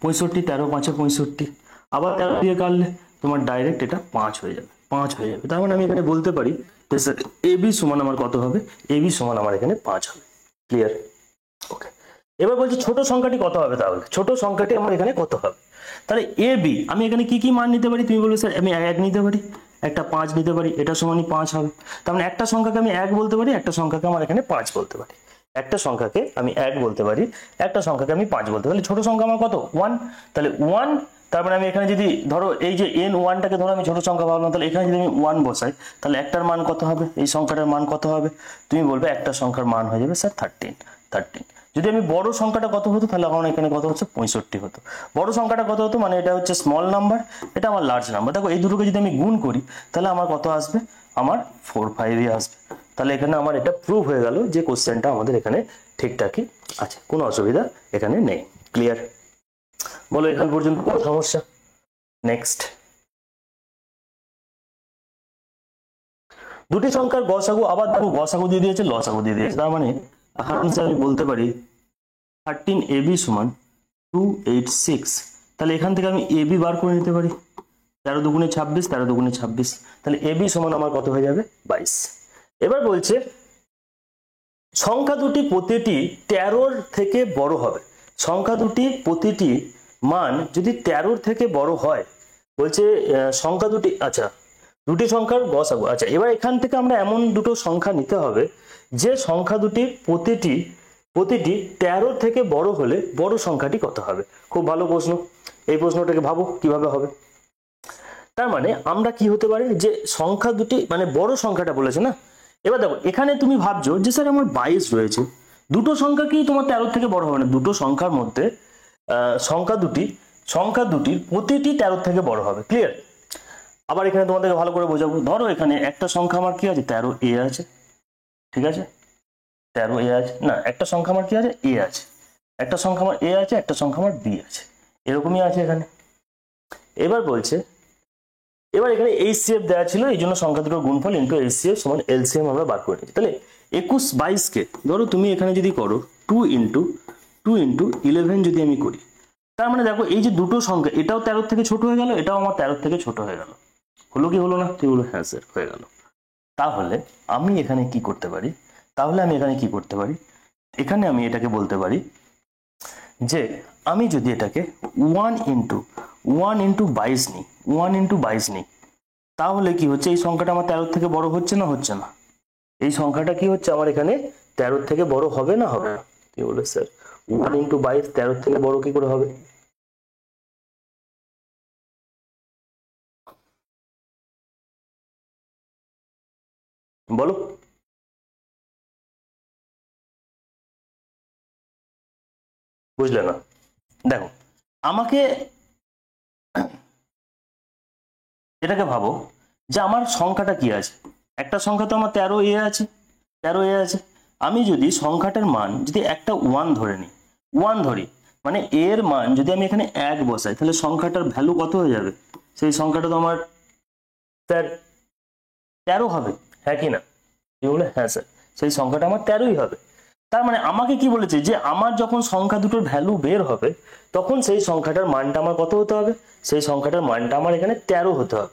[SPEAKER 1] 65, 13 5 65, আবার 13 দিয়ে কাটলে তোমার ডাইরেক্ট এটা 5 হয়ে যাবে, 5 হয়ে যাবে। তার মানে আমি এখানে বলতে পারি যে স্যার এবি সমান আমার কত হবে, এবি সমান আমার এখানে 5 হবে। ক্লিয়ার? ওকে। এবার বলছি ছোট সংখ্যাটি কত হবে, তাহলে ছোট সংখ্যাটি আমার এখানে কত হবে। তাহলে এবি আমি এখানে কি কি মান নিতে পারি, তুমি বলবে স্যার আমি 1 নিতে পারি, একটা 5 নিতে পারি, এটা সমানই 5 হবে। তার মানে একটা সংখ্যাকে আমি 1 বলতে পারি, একটা সংখ্যাকে আমার এখানে 5 বলতে পারি, একটা সংখ্যাকে আমি 1 বলতে পারি, একটা সংখ্যাকে আমি 5 বলতে পারি। ছোট সংখ্যা আমার কত 1, তাহলে 1। তার মানে আমি এখানে যদি ধরো এই যে n1টাকে ধরো আমি ছোট সংখ্যা ভাবলাম, তাহলে এখানে যদি আমি 1 বসাই, তাহলে একটার মান কত হবে, এই সংখ্যাটার মান কত হবে? তুমি বলবে একটা সংখ্যার মান হয়ে যাবে স্যার 13। যদি আমি বড় সংখ্যাটা কত হতো তাহলে আমার এখানে কত হচ্ছে 65 হতো। বড় সংখ্যাটা কত হতো মানে এটা হচ্ছে স্মল নাম্বার, এটা আমার লার্জ নাম্বার। দেখো এই দুটোকে যদি আমি গুণ করি তাহলে আমার কত আসবে, আমার 4-5ই আসবে। তাহলে এখানে আমার এটা প্রুভ হয়ে গেল যে কোশ্চেনটা আমাদের এখানে ঠিকঠাকই আছে, কোনো অসুবিধা এখানে নেই। ক্লিয়ার? বলো এখান পর্যন্ত কোনো সমস্যা? নেক্সট, দুটি সংখ্যার গসাগু, আবার দেখো গসাগু দিয়ে দিয়েছে, লসাগু দিয়ে দিয়েছে। তার মানে আমি বলতে পারি 13ab সমান 286। তাহলে এখান থেকে আমি ab বার করে নিতে পারি, 13 দুগুণে 26, 13 দুগুণে 26, তাহলে ab সমান আমার কত হয়ে যাবে 22। এবার বলছে সংখ্যা দুটি প্রতিটি 13 থেকে বড় হবে। সংখ্যা দুটি প্রতিটি মান যদি 13 থেকে বড় হয়, বলছে সংখ্যা দুটি, আচ্ছা দুটি সংখ্যার গসাগু। আচ্ছা এবার এখান থেকে আমরা এমন দুটো সংখ্যা নিতে হবে যে সংখ্যা দুটি প্রতিটি 13 থেকে বড় হলে বড় সংখ্যাটি কত হবে। খুব ভালো প্রশ্ন, এই প্রশ্নটাকে ভাবো কিভাবে হবে। তার মানে আমরা কি হতে পারে যে সংখ্যা দুটি মানে বড় সংখ্যাটা বলেছে না। এবার দেখো এখানে তুমি ভাবছো যে স্যার আমার 22 রয়েছে, দুটো সংখ্যা কি তোমার 13 থেকে বড় হবে না, দুটো সংখ্যার মধ্যে সংখ্যা দুটির প্রতিটি 13 থেকে বড় হবে। ক্লিয়ার? আবার এখানে তোমাদেরকে ভালো করে বোঝাবো। ধরো এখানে একটা সংখ্যা আমার কি আছে 13a আছে, ঠিক আছে 13a আছে, না একটা সংখ্যা আমার কি আছে a আছে, একটা সংখ্যা আমার a আছে, একটা সংখ্যা আমার b আছে, এরকমই আছে এখানে। এবার বলছে এবার এখানে HCF দেওয়া ছিল, এই জন্য সংখ্যা দুটোর গুণফল ইন্টু HCF সমান LCM আমরা বার করে নিচ্ছি। তাহলে 21-22কে ধরো তুমি এখানে যদি করো 2 ইন্টু 11 যদি আমি করি, তার মানে দেখো এই যে দুটো সংখ্যা, এটাও 13 থেকে ছোট হয়ে গেল, এটাও আমার 13 থেকে ছোট হয়ে গেল। হলো কি হলো না? তুই বলো হ্যাঁ স্যার হয়ে গেল। তাহলে আমি এখানে কি করতে পারি, এখানে আমি এটাকে বলতে পারি যে আমি যদি এটাকে 1 ইন্টু 22 নিই, 1 ইন্টু 22 নিই, তাহলে কি হচ্ছে এই সংখ্যাটা আমার 13 থেকে বড় হচ্ছে না হচ্ছে না? এই সংখ্যাটা কি হচ্ছে আমার এখানে 13 থেকে বড় হবে না হবে না? কি বলে স্যার 1 ইন্টু 22 13 থেকে বড় কি করে হবে? বলো। বুঝলে না? দেখো আমাকে এটাকে ভাবো যে আমার সংখ্যাটা কি আছে, একটা সংখ্যা তো আমার 13a আছে, 13a আছে। আমি যদি সংখ্যাটার মান যদি একটা 1 ধরে নিই, 1 ধরি মানে এর মান যদি আমি এখানে 1 বসাই, তাহলে সংখ্যাটার ভ্যালু কত হয়ে যাবে? সেই সংখ্যাটা তো আমার স্যার 13 হবে, হ্যাঁ কি না? কি বলে হ্যাঁ স্যার, সেই সংখ্যাটা আমার 13ই হবে। তার মানে আমাকে কি বলেছে যে আমার যখন সংখ্যা দুটোর ভ্যালু বের হবে তখন সেই সংখ্যাটার মানটা আমার কত হতে হবে? সেই সংখ্যাটার মানটা আমার এখানে 13 হতে হবে,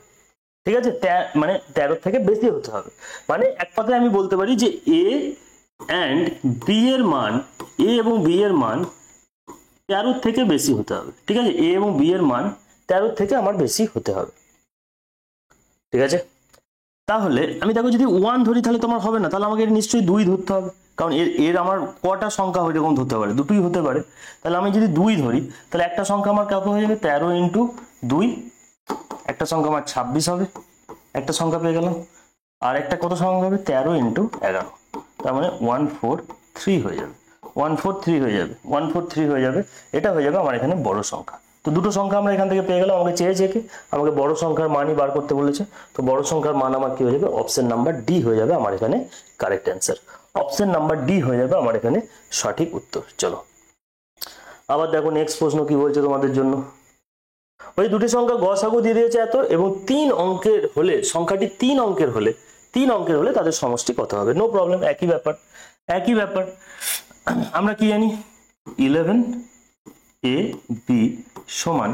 [SPEAKER 1] ঠিক আছে? মানে 13 থেকে বেশি হতে হবে। মানে এক কথায় আমি বলতে পারি যে a and b এর মান, a এবং b এর মান 13 থেকে বেশি হতে হবে, ঠিক আছে? a এবং b এর মান 13 থেকে আমার বেশি হতে হবে, ঠিক আছে? তাহলে আমি দেখো যদি 1 ধরি তাহলে তোমার হবে না, তাহলে আমাকে নিশ্চয়ই 2 ধরতে হবে, কারণ এর আমার কটা সংখ্যা এরকম ধরতে পারে, দুটোই হতে পারে। তাহলে আমি যদি 2 ধরি তাহলে একটা সংখ্যা আমার কত হয়ে যাবে 13 ইন্টু 2, একটা সংখ্যা আমার 26 হবে, একটা সংখ্যা পেয়ে গেলাম। আর একটা কত সংখ্যা হবে 13 ইন্টু 11, তার মানে 143 হয়ে যাবে, 143 হয়ে যাবে, 143 হয়ে যাবে। এটা হয়ে যাবে আমার এখানে বড় সংখ্যা। তো দুটো সংখ্যা আমরা এখান থেকে পেয়ে গেলাম। আমাকে চেয়েছে কি, আমাকে বড় সংখ্যার মানই বার করতে বলেছে। তো বড় সংখ্যার মান আমার কি হয়ে যাবে, অপশন নাম্বার ডি হয়ে যাবে আমার এখানে correct answer. Option number D হয়ে যাবে আমার এখানে সঠিক উত্তর। চলো আবার দেখো নেক্সট প্রশ্ন কি বলছে তোমাদের জন্য। ওই দুটি সংখ্যা গসাগু দিয়ে দিয়েছে এত, এবং 3 অঙ্কের হলে, সংখ্যাটি 3 অঙ্কের হলে তাদের সমষ্টি কত হবে? নো প্রবলেম, একই ব্যাপার। আমরা কি জানি 11ab সমান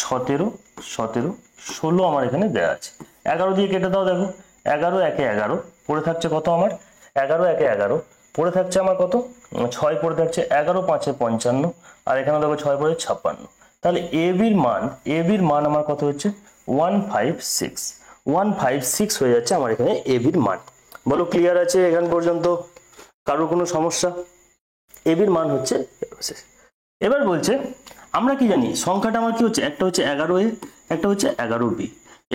[SPEAKER 1] 17, 16 আমার এখানে দেওয়া আছে। 11 দিয়ে কেটে দাও, দেখো 11 একে 11 পড়ে থাকছে কত আমার 11 একে 11 পড়ে থাকছে আমার কত 6 পড়ে থাকছে, 11 5 55, আর এখানে দেখো 6 পড়ে 56। তাহলে এবির মান আমার কত হচ্ছে 156 হয়ে যাচ্ছে আমার এখানে এবির মান। বলো ক্লিয়ার আছে এখান পর্যন্ত? কারোর কোনো সমস্যা? এবির মান হচ্ছে। এবার বলছে আমরা কি জানি সংখ্যাটা আমার কি হচ্ছে, একটা হচ্ছে 11a, একটা হচ্ছে 11b।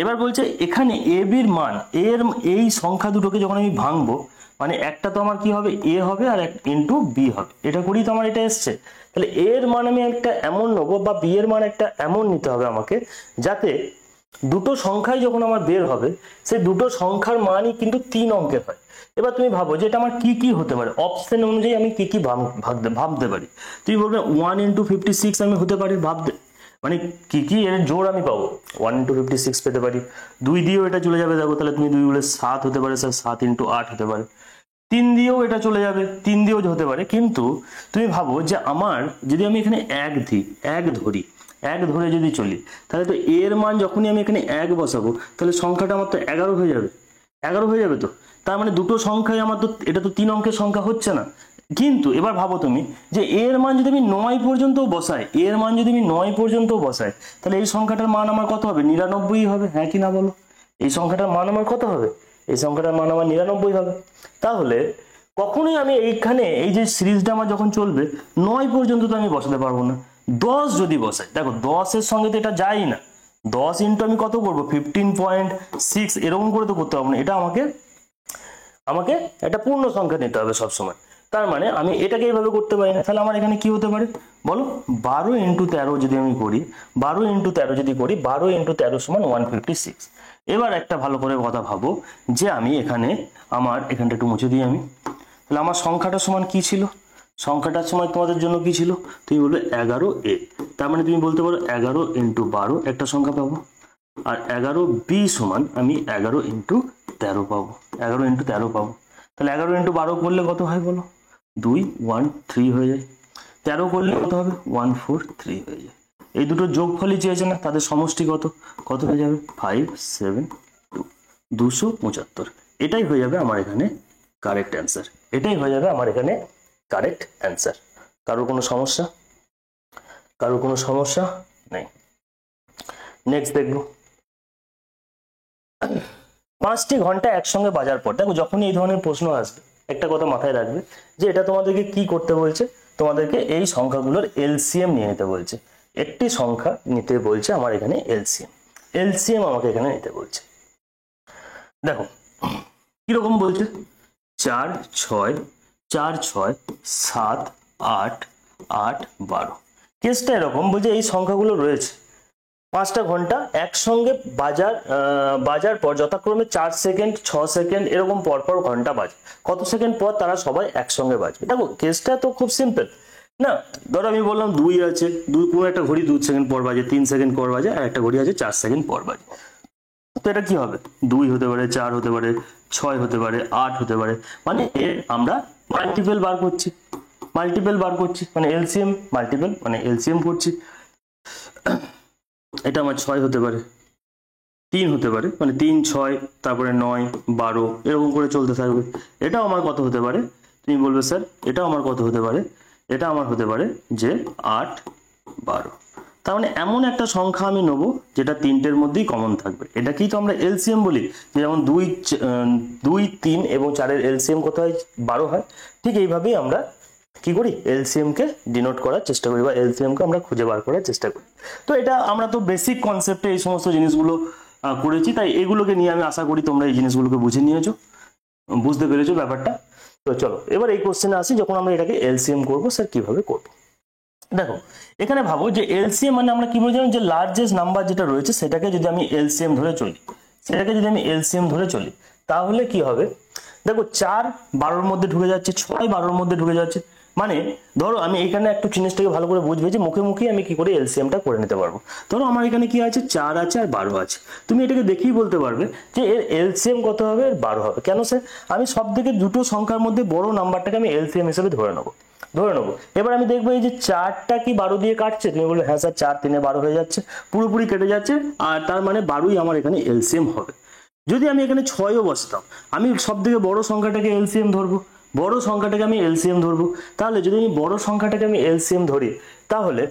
[SPEAKER 1] এবার বলছে এখানে এবির মান, এই সংখ্যা দুটোকে যখন আমি ভাঙবো, মানে একটা তো আমার কি হবে এ হবে আর ইন্টু বি হবে, এটা করেই তো আমার এটা এসছে। তাহলে এর মান আমি একটা এমন নেবো বা বি এর মান একটা এমন নিতে হবে আমাকে, যাতে দুটো সংখ্যাই যখন আমার বের হবে সেই দুটো সংখ্যার মানই কিন্তু 3 অঙ্কের হয়। এবার তুমি ভাবো যে এটা আমার কি কি হতে পারে, অপশন অনুযায়ী আমি কি কি ভাবতে পারি। তুমি বলবে 1 × 56 আমি হতে পারি ভাবতে, মানে কি কি এর জোর আমি পাবো, 1 × 56 পেতে পারি। 2 দিয়েও এটা চলে যাবে, দেখো তাহলে তুমি 2 গুলো 7 হতে পারে স্যার, 7 × 8 হতে পারে। 3 দিয়েও এটা চলে যাবে, 3 দিয়েও হতে পারে। কিন্তু তুমি ভাবো যে আমার যদি আমি এখানে 1 দিই, 1 ধরি, 1 ধরে যদি চলি, তাহলে তো এর মান যখনই আমি এখানে 1 বসাবো তাহলে সংখ্যাটা আমার তো 11 হয়ে যাবে, 11 হয়ে যাবে। তো তার মানে দুটো সংখ্যাই আমার তো, এটা তো 3 অঙ্কের সংখ্যা হচ্ছে না। কিন্তু এবার ভাবো তুমি যে এর মান যদি আমি 9 পর্যন্ত বসাই, এর মান যদি আমি 9 পর্যন্ত বসাই, তাহলে এই সংখ্যাটার মান আমার কত হবে, 99 হবে। হ্যাঁ কি না বলো, এই সংখ্যাটার মান আমার কত হবে, এই সংখ্যাটার মান আমার 99 হবে। তাহলে কখনোই আমি এইখানে এই যে সিরিজটা আমার যখন চলবে 9 পর্যন্ত তো আমি বসাতে পারবো না। 10 যদি বসাই, দেখো 10 এর সঙ্গে তো এটা যায় না, 10 ইন্টু আমি কত করবো 15.6 এরকম করে তো করতে পারবো না, এটা আমাকে একটা পূর্ণ সংখ্যা নিতে হবে সবসময়। তার মানে আমি এটাকে এইভাবে করতে পারি না। তাহলে আমার এখানে কি হতে পারে বলো, 12 × 13 যদি আমি করি, 12 × 13 যদি করি, 12 × 13 = 156। এবার একটা ভালো করে কথা ভাবো যে আমি এখানে আমার এখানটা একটু মুছে দিই আমি, তাহলে আমার সংখ্যাটার সমান কি ছিল, সংখ্যাটার সময় তোমাদের জন্য কি ছিল, তুমি বলবে 11a। তার মানে তুমি বলতে পারো 11 × 12 একটা সংখ্যা পাবো, আর 11b সমান আমি 11 × 13 পাবো, 11 × 13 পাবো। তাহলে 11 × 12 করলে কত হয় বলো, 213 হয়ে যায়। 13 করলে কত হবে, 143 হয়ে যায়। এই দুটো যোগফলই চেয়েছে না, তাদের সমষ্টি কত হয়ে যাবে, 572, 275। এটাই হয়ে যাবে আমার এখানে কারেক্ট অ্যান্সার, এটাই হয়ে যাবে আমার এখানে কারেক্ট অ্যান্সার। কারোর কোনো সমস্যা, কারোর কোনো সমস্যা নেই। নেক্সট দেখবো, 5টি ঘন্টা একসঙ্গে বাজার পর। দেখো যখনই এই ধরনের প্রশ্ন আসবে একটা কথা মাথায় রাখবে যে এটা তোমাদেরকে কি করতে বলছে, তোমাদেরকে এই সংখ্যাগুলোর এলসিএম নিয়ে নিতে বলছে। একটি সংখ্যা নিতে বলছে আমার এখানে এলসিএম আমাকে এখানে নিতে বলছে। দেখো কিরকম বলছে, 4 6 4 6 7 8 8 12। কেসটা এরকম বলছে এই সংখ্যাগুলো রয়েছে 5টা ঘন্টা একসঙ্গে বাজার পর যথাক্রমে 4 সেকেন্ড 6 সেকেন্ড এরকম পরপর ঘন্টা বাজে। কত সেকেন্ড পর তারা সবাই একসঙ্গে বাজবে। দেখো কেসটা তো খুব সিম্পল না। ধরো আমি বললাম 2 আছে, 2 কোনো একটা ঘড়ি 2 সেকেন্ড পর বাজে, 3 সেকেন্ড পর বাজে, আর একটা ঘড়ি আছে 4 সেকেন্ড পর বাজে। তো এটা কি হবে, 2 হতে পারে, 4 হতে পারে, 6 হতে পারে, 8 হতে পারে। মানে আমরা মাল্টিপল বার করছি, মানে এলসিএম মাল্টিপল, মানে এলসিএম করছি। এটা আমার 6 হতে পারে, 3 হতে পারে, মানে 3 6 তারপরে 9 12 এরকম করে চলতে থাকবে। এটাও আমার কত হতে পারে, তুমি বলবে স্যার এটাও আমার কত হতে পারে, এটা আমার হতে পারে যে 8 12। তার মানে এমন একটা সংখ্যা আমি নেবো যেটা 3টের মধ্যেই কমন থাকবে। এটাকেই তো আমরা এলসিএম বলি। যেমন 2 3 এবং 4-এর এলসিএম কত হয়, 12 হয়। ঠিক এইভাবেই আমরা কি করি, এলসিএম কে ডিনোট করার চেষ্টা করি বা এলসিএম কে আমরা খুঁজে বার করার চেষ্টা করি। তো এটা আমরা তো বেসিক কনসেপ্টে এই সমস্ত জিনিসগুলো করেছি, তাই এগুলোকে নিয়ে আমি আশা করি তোমরা এই জিনিসগুলোকে বুঝে নিয়েছো, বুঝতে পেরেছো ব্যাপারটা। তো চলো এবার এই কোশ্চেনে আসি, যখন আমরা এটাকে এলসিএম করবো স্যার কিভাবে করবো। দেখো এখানে ভাবো যে এলসিএম মানে আমরা কি বলছিলাম, যে লার্জেস্ট নাম্বার যেটা রয়েছে সেটাকে যদি আমি এলসিএম ধরে চলি, তাহলে কি হবে। দেখো 4 12-র মধ্যে ঢুকে যাচ্ছে, 6 12-র মধ্যে ঢুকে যাচ্ছে। মানে ধরো আমি এখানে একটু জিনিসটাকে ভালো করে বুঝবে যে মুখে মুখে আমি কি করে এলসিএমটা করে নিতে পারবো। ধরো আমার এখানে কি আছে, 4 আছে আর 12 আছে। তুমি এটাকে দেখেই বলতে পারবে যে এর এলসিএম কত হবে, 12 হবে। কেন স্যার, আমি সব থেকে দুটো সংখ্যার মধ্যে বড় নাম্বারটাকে আমি এলসিএম হিসেবে ধরে নেবো। এবার আমি দেখবো এই যে 4টা কি 12 দিয়ে কাটছে, তুমি বলবে হ্যাঁ স্যার 4 3 12 হয়ে যাচ্ছে, পুরোপুরি কেটে যাচ্ছে, আর তার মানে 12ই আমার এখানে এলসিএম হবে। যদি আমি এখানে 6ও বসতাম, আমি সব থেকে বড় সংখ্যাটাকে এলসিএম ধরবো, তাহলে যদি আমি বড় সংখ্যাটাকে আমি এলসিএম ধরি, তাহলে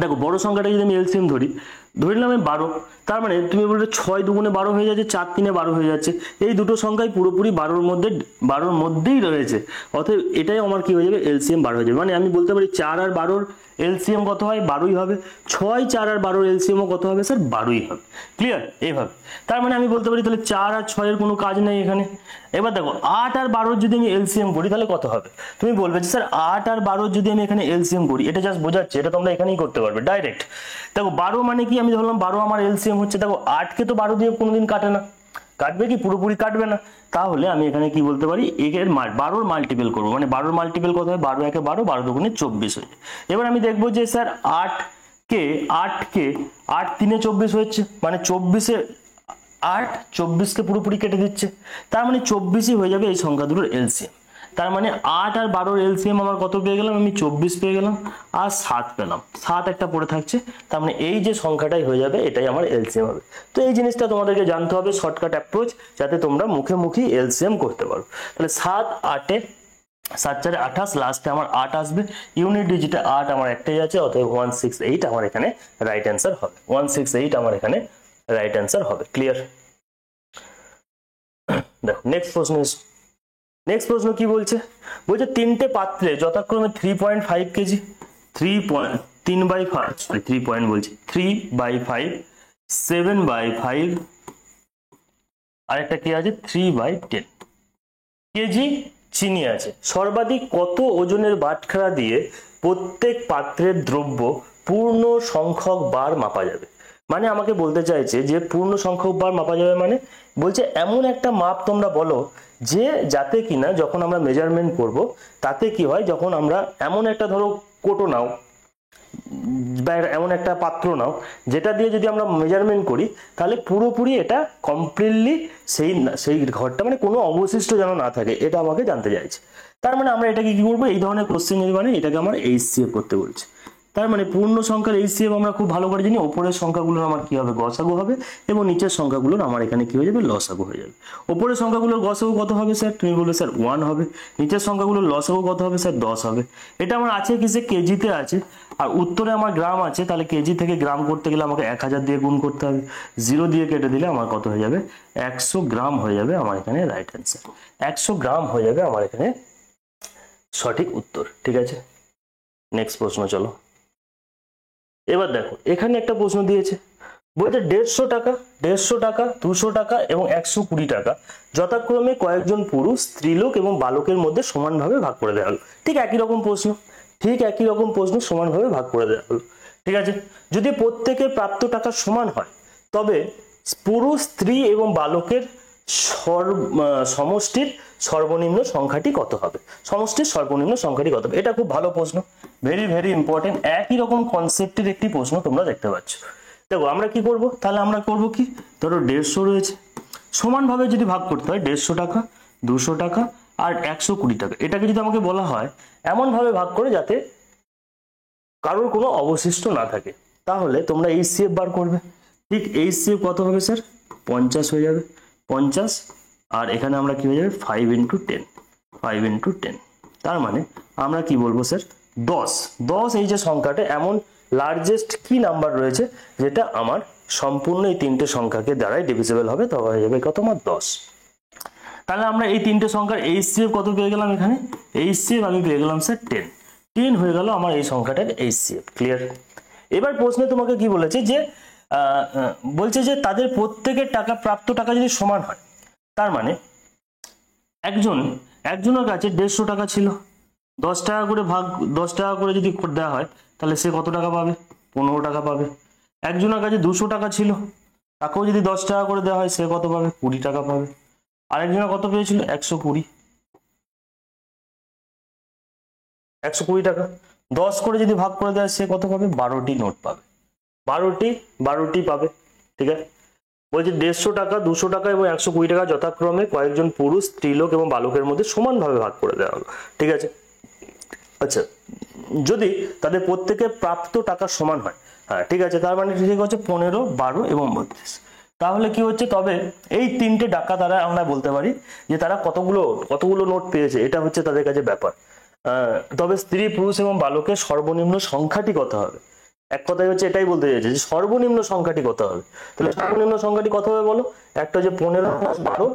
[SPEAKER 1] দেখো বড় সংখ্যাটা যদি আমি এলসিএম ধরি, ধরে নিলাম 12, তার মানে তুমি বলবে 6 দুগুণে 12 হয়ে যাচ্ছে, 4 3 12 হয়ে যাচ্ছে, এই দুটো সংখ্যাই পুরোপুরি 12-র মধ্যেই রয়েছে, অতএব এটাই আমার কি হয়ে যাবে, এলসিএম 12 হয়ে যাবে। মানে আমি বলতে পারি 4 আর 12-র এলসিএম কত হয়, 12ই হবে। 6 4 আর 12-র এলসিএমও কত হবে স্যার, 12ই হবে। ক্লিয়ার? এইভাবে তার মানে আমি বলতে পারি তাহলে 4 আর 6 এর কোনো কাজ নেই এখানে। এবার দেখো 8 আর 12-র যদি আমি এলসিএম করি তাহলে কত হবে, তুমি বলবে যে স্যার 8 আর 12-র যদি আমি এখানে এলসিএম করি, এটা জাস্ট বোঝাচ্ছে, এটা তোমরা এখানেই করতে পারবে ডাইরেক্ট। দেখো 12 মানে কি, আমি ধরলাম 12 আমার এলসিএম হচ্ছে, দেখো 8 কে তো 12 দিয়ে কোনোদিন কাটে না, কাটবে কি, পুরোপুরি কাটবে না, তাহলে আমি এখানে কি বলতে পারি, এর 12-র মাল্টিপল করবো, মানে 12-র মাল্টিপল কত হয়, 12 একে 12, 12 দুগুণে 24 হয়ে যায়। এবার আমি দেখবো যে স্যার 8 3 এ 24 হচ্ছে, মানে 24-এ 8 24-কে পুরোপুরি কেটে দিচ্ছে, তার মানে 24ই হয়ে যাবে এই সংখ্যা দুটোর এলসিএম। তার মানে 8 আর 12-র এলসিএম আমার কত পেয়ে গেলাম, আমি 24 পেয়ে গেলাম, আর 7 পেলাম, 7 একটা পড়ে থাকছে, তার মানে এই যে সংখ্যাটাই হয়ে যাবে, এটাই আমার এলসিএম হবে। তো এই জিনিসটা তোমাদেরকে জানতে হবে, শর্টকাট অ্যাপ্রোচ, যাতে তোমরা মুখে মুখেই এলসিএম করতে পারো। তাহলে 7 8-এ 7 4 28, লাস্টে আমার 8 আসবে, ইউনিট ডিজিটে 8 আমার একটাই আছে, অতএব 168 আমার এখানে রাইট অ্যান্সার হবে, 168 আমার এখানে রাইট অ্যান্সার হবে। ক্লিয়ার? দেখো নেক্সট প্রশ্ন কি বলছে, বলছে তিনটে পাত্রে যথাক্রমে 3.5 কেজি, 3/5, 7/5, আরেকটা কি আছে 3/10 কেজি চিনি আছে। সর্বাধিক কত ওজনের বাটখারা দিয়ে প্রত্যেক পাত্রের দ্রব্য পূর্ণ সংখ্যক বার মাপা যাবে? মানে আমাকে বলতে চাইছে যে পূর্ণ সংখ্যক বার মাপা যাবে, মানে বলছে এমন একটা মাপ তোমরা বলো যে যাতে কিনা যখন আমরা মেজারমেন্ট করব, তাতে কি হয়, যখন আমরা এমন একটা ধরো কোটো নাও বা এমন একটা পাত্র নাও, যেটা দিয়ে যদি আমরা মেজারমেন্ট করি তাহলে পুরোপুরি এটা কমপ্লিটলি সেই ঘরটা, মানে কোনো অবশিষ্ট যেন না থাকে, এটা আমাকে জানতে চাইছে। তার মানে আমরা এটাকে কি করবো, এই ধরনের কোশ্চেন যদি মানে এটাকে আমার এইচসিএফ করতে বলছে। তার মানে পূর্ণ সংখ্যার এইচসিএফ আমরা খুব ভালো করে জানি, ওপরের সংখ্যাগুলোর আমার কি হবে, গসাগু হবে, এবং নিচের সংখ্যাগুলোর আমার এখানে কি হয়ে যাবে, লসাগু হয়ে যাবে। ওপরের সংখ্যাগুলোর গসাগু কত হবে স্যার, তুমি বলবে স্যার 1 হবে, নিচের সংখ্যাগুলোর লসাগু কত হবে স্যার 10 হবে। এটা আমার আছে কিসে, কেজিতে আছে, আর উত্তরে আমার গ্রাম আছে, তাহলে কেজি থেকে গ্রাম করতে গেলে আমাকে 1000 দিয়ে গুণ করতে হবে, 0 দিয়ে কেটে দিলে আমার কত হয়ে যাবে, 100 গ্রাম হয়ে যাবে আমার এখানে রাইট অ্যান্সার, 100 গ্রাম হয়ে যাবে আমার এখানে সঠিক উত্তর। ঠিক আছে, নেক্সট প্রশ্ন চলো। এবার দেখো এখানে একটা প্রশ্ন দিয়েছে, বলছে 150 টাকা, 200 টাকা এবং 120 টাকা যথাক্রমে কয়েকজন পুরুষ, স্ত্রীলোক এবং বালকের মধ্যে সমানভাবে ভাগ করে দেওয়া হলো। ঠিক একই রকম প্রশ্ন সমানভাবে ভাগ করে দেওয়া হলো। ঠিক আছে, যদি প্রত্যেকের প্রাপ্ত টাকা সমান হয়, তবে পুরুষ, স্ত্রী এবং বালকের সমষ্টির সর্বনিম্ন সংখ্যাটি কত হবে? সমষ্টির সর্বনিম্ন সংখ্যাটি কত হবে? এটা খুব ভালো প্রশ্ন, ভেরি ভেরি ইম্পর্টেন্ট, একই রকম কনসেপ্টের একটি প্রশ্ন তোমরা দেখতে পাচ্ছ। দেখো আমরা কি করব, তাহলে আমরা করব কি, ধরো 150 রয়েছে, সমানভাবে যদি ভাগ করতে হয় 150 টাকা, 200 টাকা আর 120 টাকা, এটাকে যদি আমাকে বলা হয় এমন ভাবে ভাগ করে যাতে কারোর কোনো অবশিষ্ট না থাকে, তাহলে তোমরা এইচসিএফ বার করবে। ঠিক এইচসিএফ কত হবে স্যার, 50 হয়ে যাবে, 50, আর এখানে আমরা কি হয়ে যাবে 5 × 10, তার মানে আমরা কি বলবো স্যার 10 এই যে সংখ্যাটা, এমন লার্জেস্ট কি নাম্বার রয়েছে যেটা আমার সম্পূর্ণ এই তিনটে সংখ্যাকে দ্বারাই ডিভিজিবল হবে, তবে হয়ে যাবে কত, আমার 10। তাহলে আমরা এই তিনটে সংখ্যার এইচসিএফ কত পেয়ে গেলাম, এখানে এইচসিএফ আমি পেয়ে গেলাম স্যার 10 হয়ে গেল আমার এই সংখ্যাটার এইচসিএফ। ক্লিয়ার? এবার প্রশ্নে তোমাকে কি বলেছে যে বলছে যে তাদের প্রত্যেকের টাকা, প্রাপ্ত টাকা যদি সমান হয়, তার মানে একজনের কাছে 150 টাকা ছিল, 10 টাকা করে 10 টাকা করে যদি দেওয়া হয় তাহলে সে কত টাকা পাবে, 15 টাকা পাবে। একজনের কাছে 200 টাকা ছিল, তাকেও যদি 10 টাকা করে দেওয়া হয় সে কত পাবে, 20 টাকা পাবে। আরেকজনের কত পেয়েছিল, 120 টাকা, 10 করে যদি ভাগ করে দেয় সে কত পাবে, 12টি নোট পাবে, 12টি পাবে। ঠিক আছে, বলছে 150 টাকা, 200 টাকা এবং 120 টাকা যথাক্রমে কয়েকজন পুরুষ, স্ত্রীলোক এবং বালকের মধ্যে সমানভাবে ভাগ করে দেওয়া হলো। ঠিক আছে, আচ্ছা যদি তাদের প্রত্যেকের প্রাপ্ত টাকা সমান হয়, হ্যাঁ ঠিক আছে, তার মানে ঠিক হচ্ছে 15, 12 এবং 32। তাহলে কি হচ্ছে, তবে এই তিনটে টাকা দ্বারা আমরা বলতে পারি যে তারা কতগুলো নোট পেয়েছে, এটা হচ্ছে তাদের কাছে ব্যাপার। তবে স্ত্রী, পুরুষ এবং বালকের সর্বনিম্ন সংখ্যাটি কত হবে, এক কথায় হচ্ছে এটাই বলতে চাইছে যে সর্বনিম্ন সংখ্যাটি কত হবে। তাহলে সর্বনিম্ন সংখ্যাটি কত হবে বলো? একটা হচ্ছে 15 + 12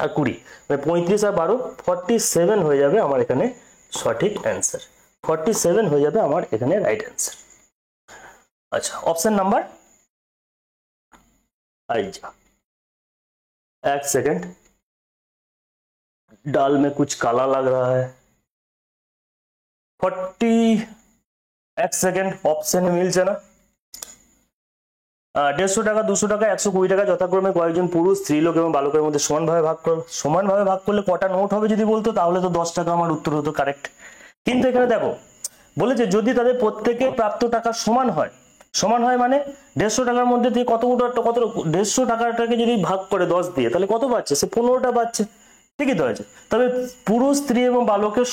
[SPEAKER 1] আর 20, মানে 35 আর 12 47 হয়ে যাবে আমার এখানে সঠিক অ্যান্সার। 47 হয়ে যাবে আমার এখানে রাইট অ্যান্সার। अच्छा, ऑप्शन नंबर आइजा, एक सेकंड, दाल में कुछ काला लग रहा है। 40, एक सेकंड, ऑप्शन मिलছে না। 150 টাকা, 200 টাকা, 120 টাকা যথাক্রমে কয়েকজন পুরুষ, স্ত্রীলোক এবং বালকের মধ্যে সমানভাবে ভাগ করো। সমানভাবে ভাগ করলে কটা নোট হবে যদি বলতো, তাহলে তো 10 টাকা আমার উত্তর হতো কারেক্ট। কিন্তু এখানে দেখো বলেছে যদি তাদের প্রত্যেকের প্রাপ্ত টাকা সমান হয়, সমান হয় মানে 150 টাকার মধ্যে দিয়ে কত 150 টাকাটাকে যদি ভাগ করে 10 দিয়ে, তাহলে কত পাচ্ছে? সে 15টা পাচ্ছে। ঠিকই তো আছে। তবে পুরুষ, স্ত্রী এবং বালকের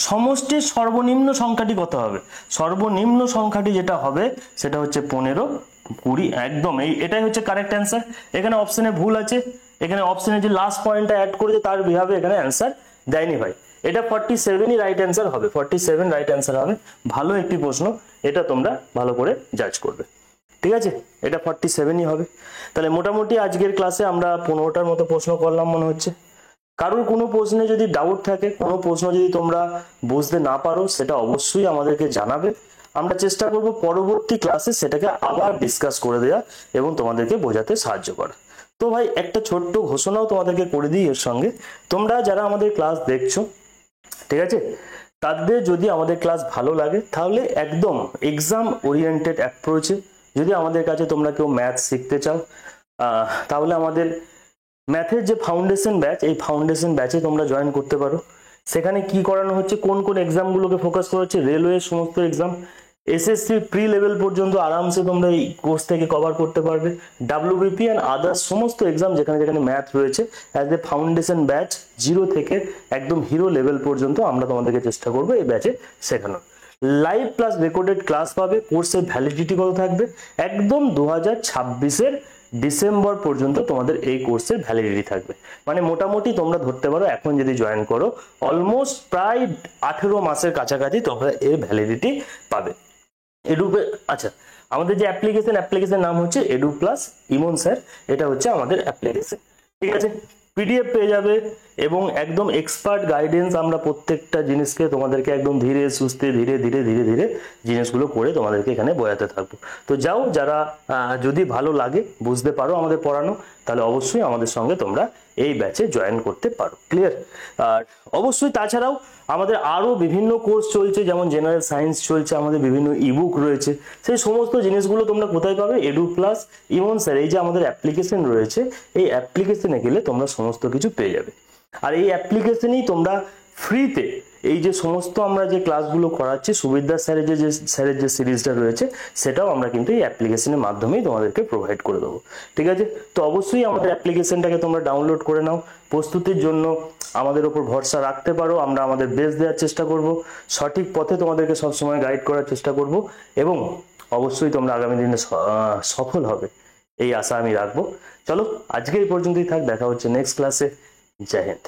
[SPEAKER 1] সমষ্টির সর্বনিম্ন সংখ্যাটি কত হবে? সর্বনিম্ন সংখ্যাটি যেটা হবে সেটা হচ্ছে 15, 20, একদম এটাই হচ্ছে কারেক্ট অ্যান্সার। এখানে অপশনে ভুল আছে, এখানে অপশনে যে লাস্ট পয়েন্টটা অ্যাড করেছে তার বিভাবে এখানে অ্যান্সার দেয়নি ভাই। এটা 47ই রাইট অ্যান্সার হবে, 47 রাইট অ্যান্সার হবে। ভালো একটি প্রশ্ন, এটা তোমরা ভালো করে জাজ করবে। ঠিক আছে, এটা 47ই হবে। তাহলে মোটামুটি আজকের ক্লাসে আমরা 15টার মতো প্রশ্ন করলাম মনে হচ্ছে। কারোর কোনো প্রশ্নে যদি ডাউট থাকে, কোনো প্রশ্ন যদি তোমরা বুঝতে না পারো, সেটা অবশ্যই আমাদেরকে জানাবে। আমরা চেষ্টা করব পরবর্তী ক্লাসে সেটাকে আবার ডিসকাস করে দেওয়া এবং তোমাদেরকে বোঝাতে সাহায্য করা। তো ভাই একটা ছোট্ট ঘোষণাও তোমাদেরকে করে দিই এর সঙ্গে, তোমরা যারা আমাদের ক্লাস দেখছো, ঠিক আছে, তাদের যদি আমাদের ক্লাস ভালো লাগে তাহলে একদম এক্সাম ওরিয়েন্টেড অ্যাপ্রোচে যদি আমাদের কাছে তোমরা কেউ ম্যাথ শিখতে চাও, তাহলে আমাদের ম্যাথের যে ফাউন্ডেশন ব্যাচ, এই ফাউন্ডেশন ব্যাচে তোমরা জয়েন করতে পারো। সেখানে কি করানো হচ্ছে, কোন কোন এক্সামগুলোকে ফোকাস করা হচ্ছে, রেলওয়ে সমস্ত এক্সাম, এসএসসি প্রি লেভেল পর্যন্ত আরামসে তোমরা এই কোর্স থেকে কভার করতে পারবে। ডাব্লিউবিপি অ্যান্ড আদার্স সমস্ত এক্সাম যেখানে যেখানে ম্যাথ রয়েছে, অ্যাজ এ ফাউন্ডেশন ব্যাচ 0 থেকে একদম হিরো লেভেল পর্যন্ত আমরা তোমাদেরকে চেষ্টা করবো এই ব্যাচে শেখানোর। লাইভ প্লাস রেকর্ডেড ক্লাস পাবে। কোর্সের ভ্যালিডিটি কত থাকবে? একদম 2026-এর ডিসেম্বর পর্যন্ত তোমাদের এই কোর্সের ভ্যালিডিটি থাকবে। মানে মোটামুটি তোমরা ধরতে পারো এখন যদি জয়েন করো অলমোস্ট প্রায় 18 মাসের কাছাকাছি তোমরা এর ভ্যালিডিটি পাবে। আচ্ছা, আমাদের যে অ্যাপ্লিকেশন নাম হচ্ছে এডু প্লাস ইমন স্যার, এটা হচ্ছে আমাদের অ্যাপ্লিকেশন। ঠিক আছে, পিডিএফ পেয়ে যাবে এবং একদম এক্সপার্ট গাইডেন্স। আমরা প্রত্যেকটা জিনিসকে তোমাদেরকে একদম ধীরে সুস্থে ধীরে ধীরে জিনিসগুলো করে তোমাদেরকে এখানে বোঝাতে থাকবো। তো যাও, যারা যদি ভালো লাগে, বুঝতে পারো আমাদের পড়ানো, তাহলে অবশ্যই আমাদের সঙ্গে তোমরা এই ব্যাচে জয়েন করতে পারো। ক্লিয়ার? আর অবশ্যই তাছাড়াও আমাদের আরো বিভিন্ন কোর্স চলছে, যেমন জেনারেল সায়েন্স চলছে, আমাদের বিভিন্ন ইবুক রয়েছে। সেই সমস্ত জিনিসগুলো তোমরা কোথায় পাবে? এডু প্লাস ইমন স্যার, এই যে আমাদের অ্যাপ্লিকেশন রয়েছে, এই অ্যাপ্লিকেশনে গেলে তোমরা সমস্ত কিছু পেয়ে যাবে। আর এই অ্যাপ্লিকেশনেই তোমরা ফ্রিতে এই যে সমস্ত আমরা যে ক্লাসগুলো করাচ্ছি, সুবিদ্যা স্যারের যে সিরিজটা রয়েছে, সেটাও আমরা কিন্তু এই অ্যাপ্লিকেশনের মাধ্যমেই তোমাদেরকে প্রোভাইড করে দেবো। ঠিক আছে, তো অবশ্যই আমাদের অ্যাপ্লিকেশনটাকে তোমরা ডাউনলোড করে নাও। প্রস্তুতির জন্য আমাদের ওপর ভরসা রাখতে পারো, আমরা আমাদের বেস্ট দেওয়ার চেষ্টা করব, সঠিক পথে তোমাদেরকে সবসময় গাইড করার চেষ্টা করব এবং অবশ্যই তোমরা আগামী দিনে সফল হবে এই আশা আমি রাখবো। চলো, আজকে এই পর্যন্তই থাক, দেখা হচ্ছে নেক্সট ক্লাসে। জয় হিন্দ।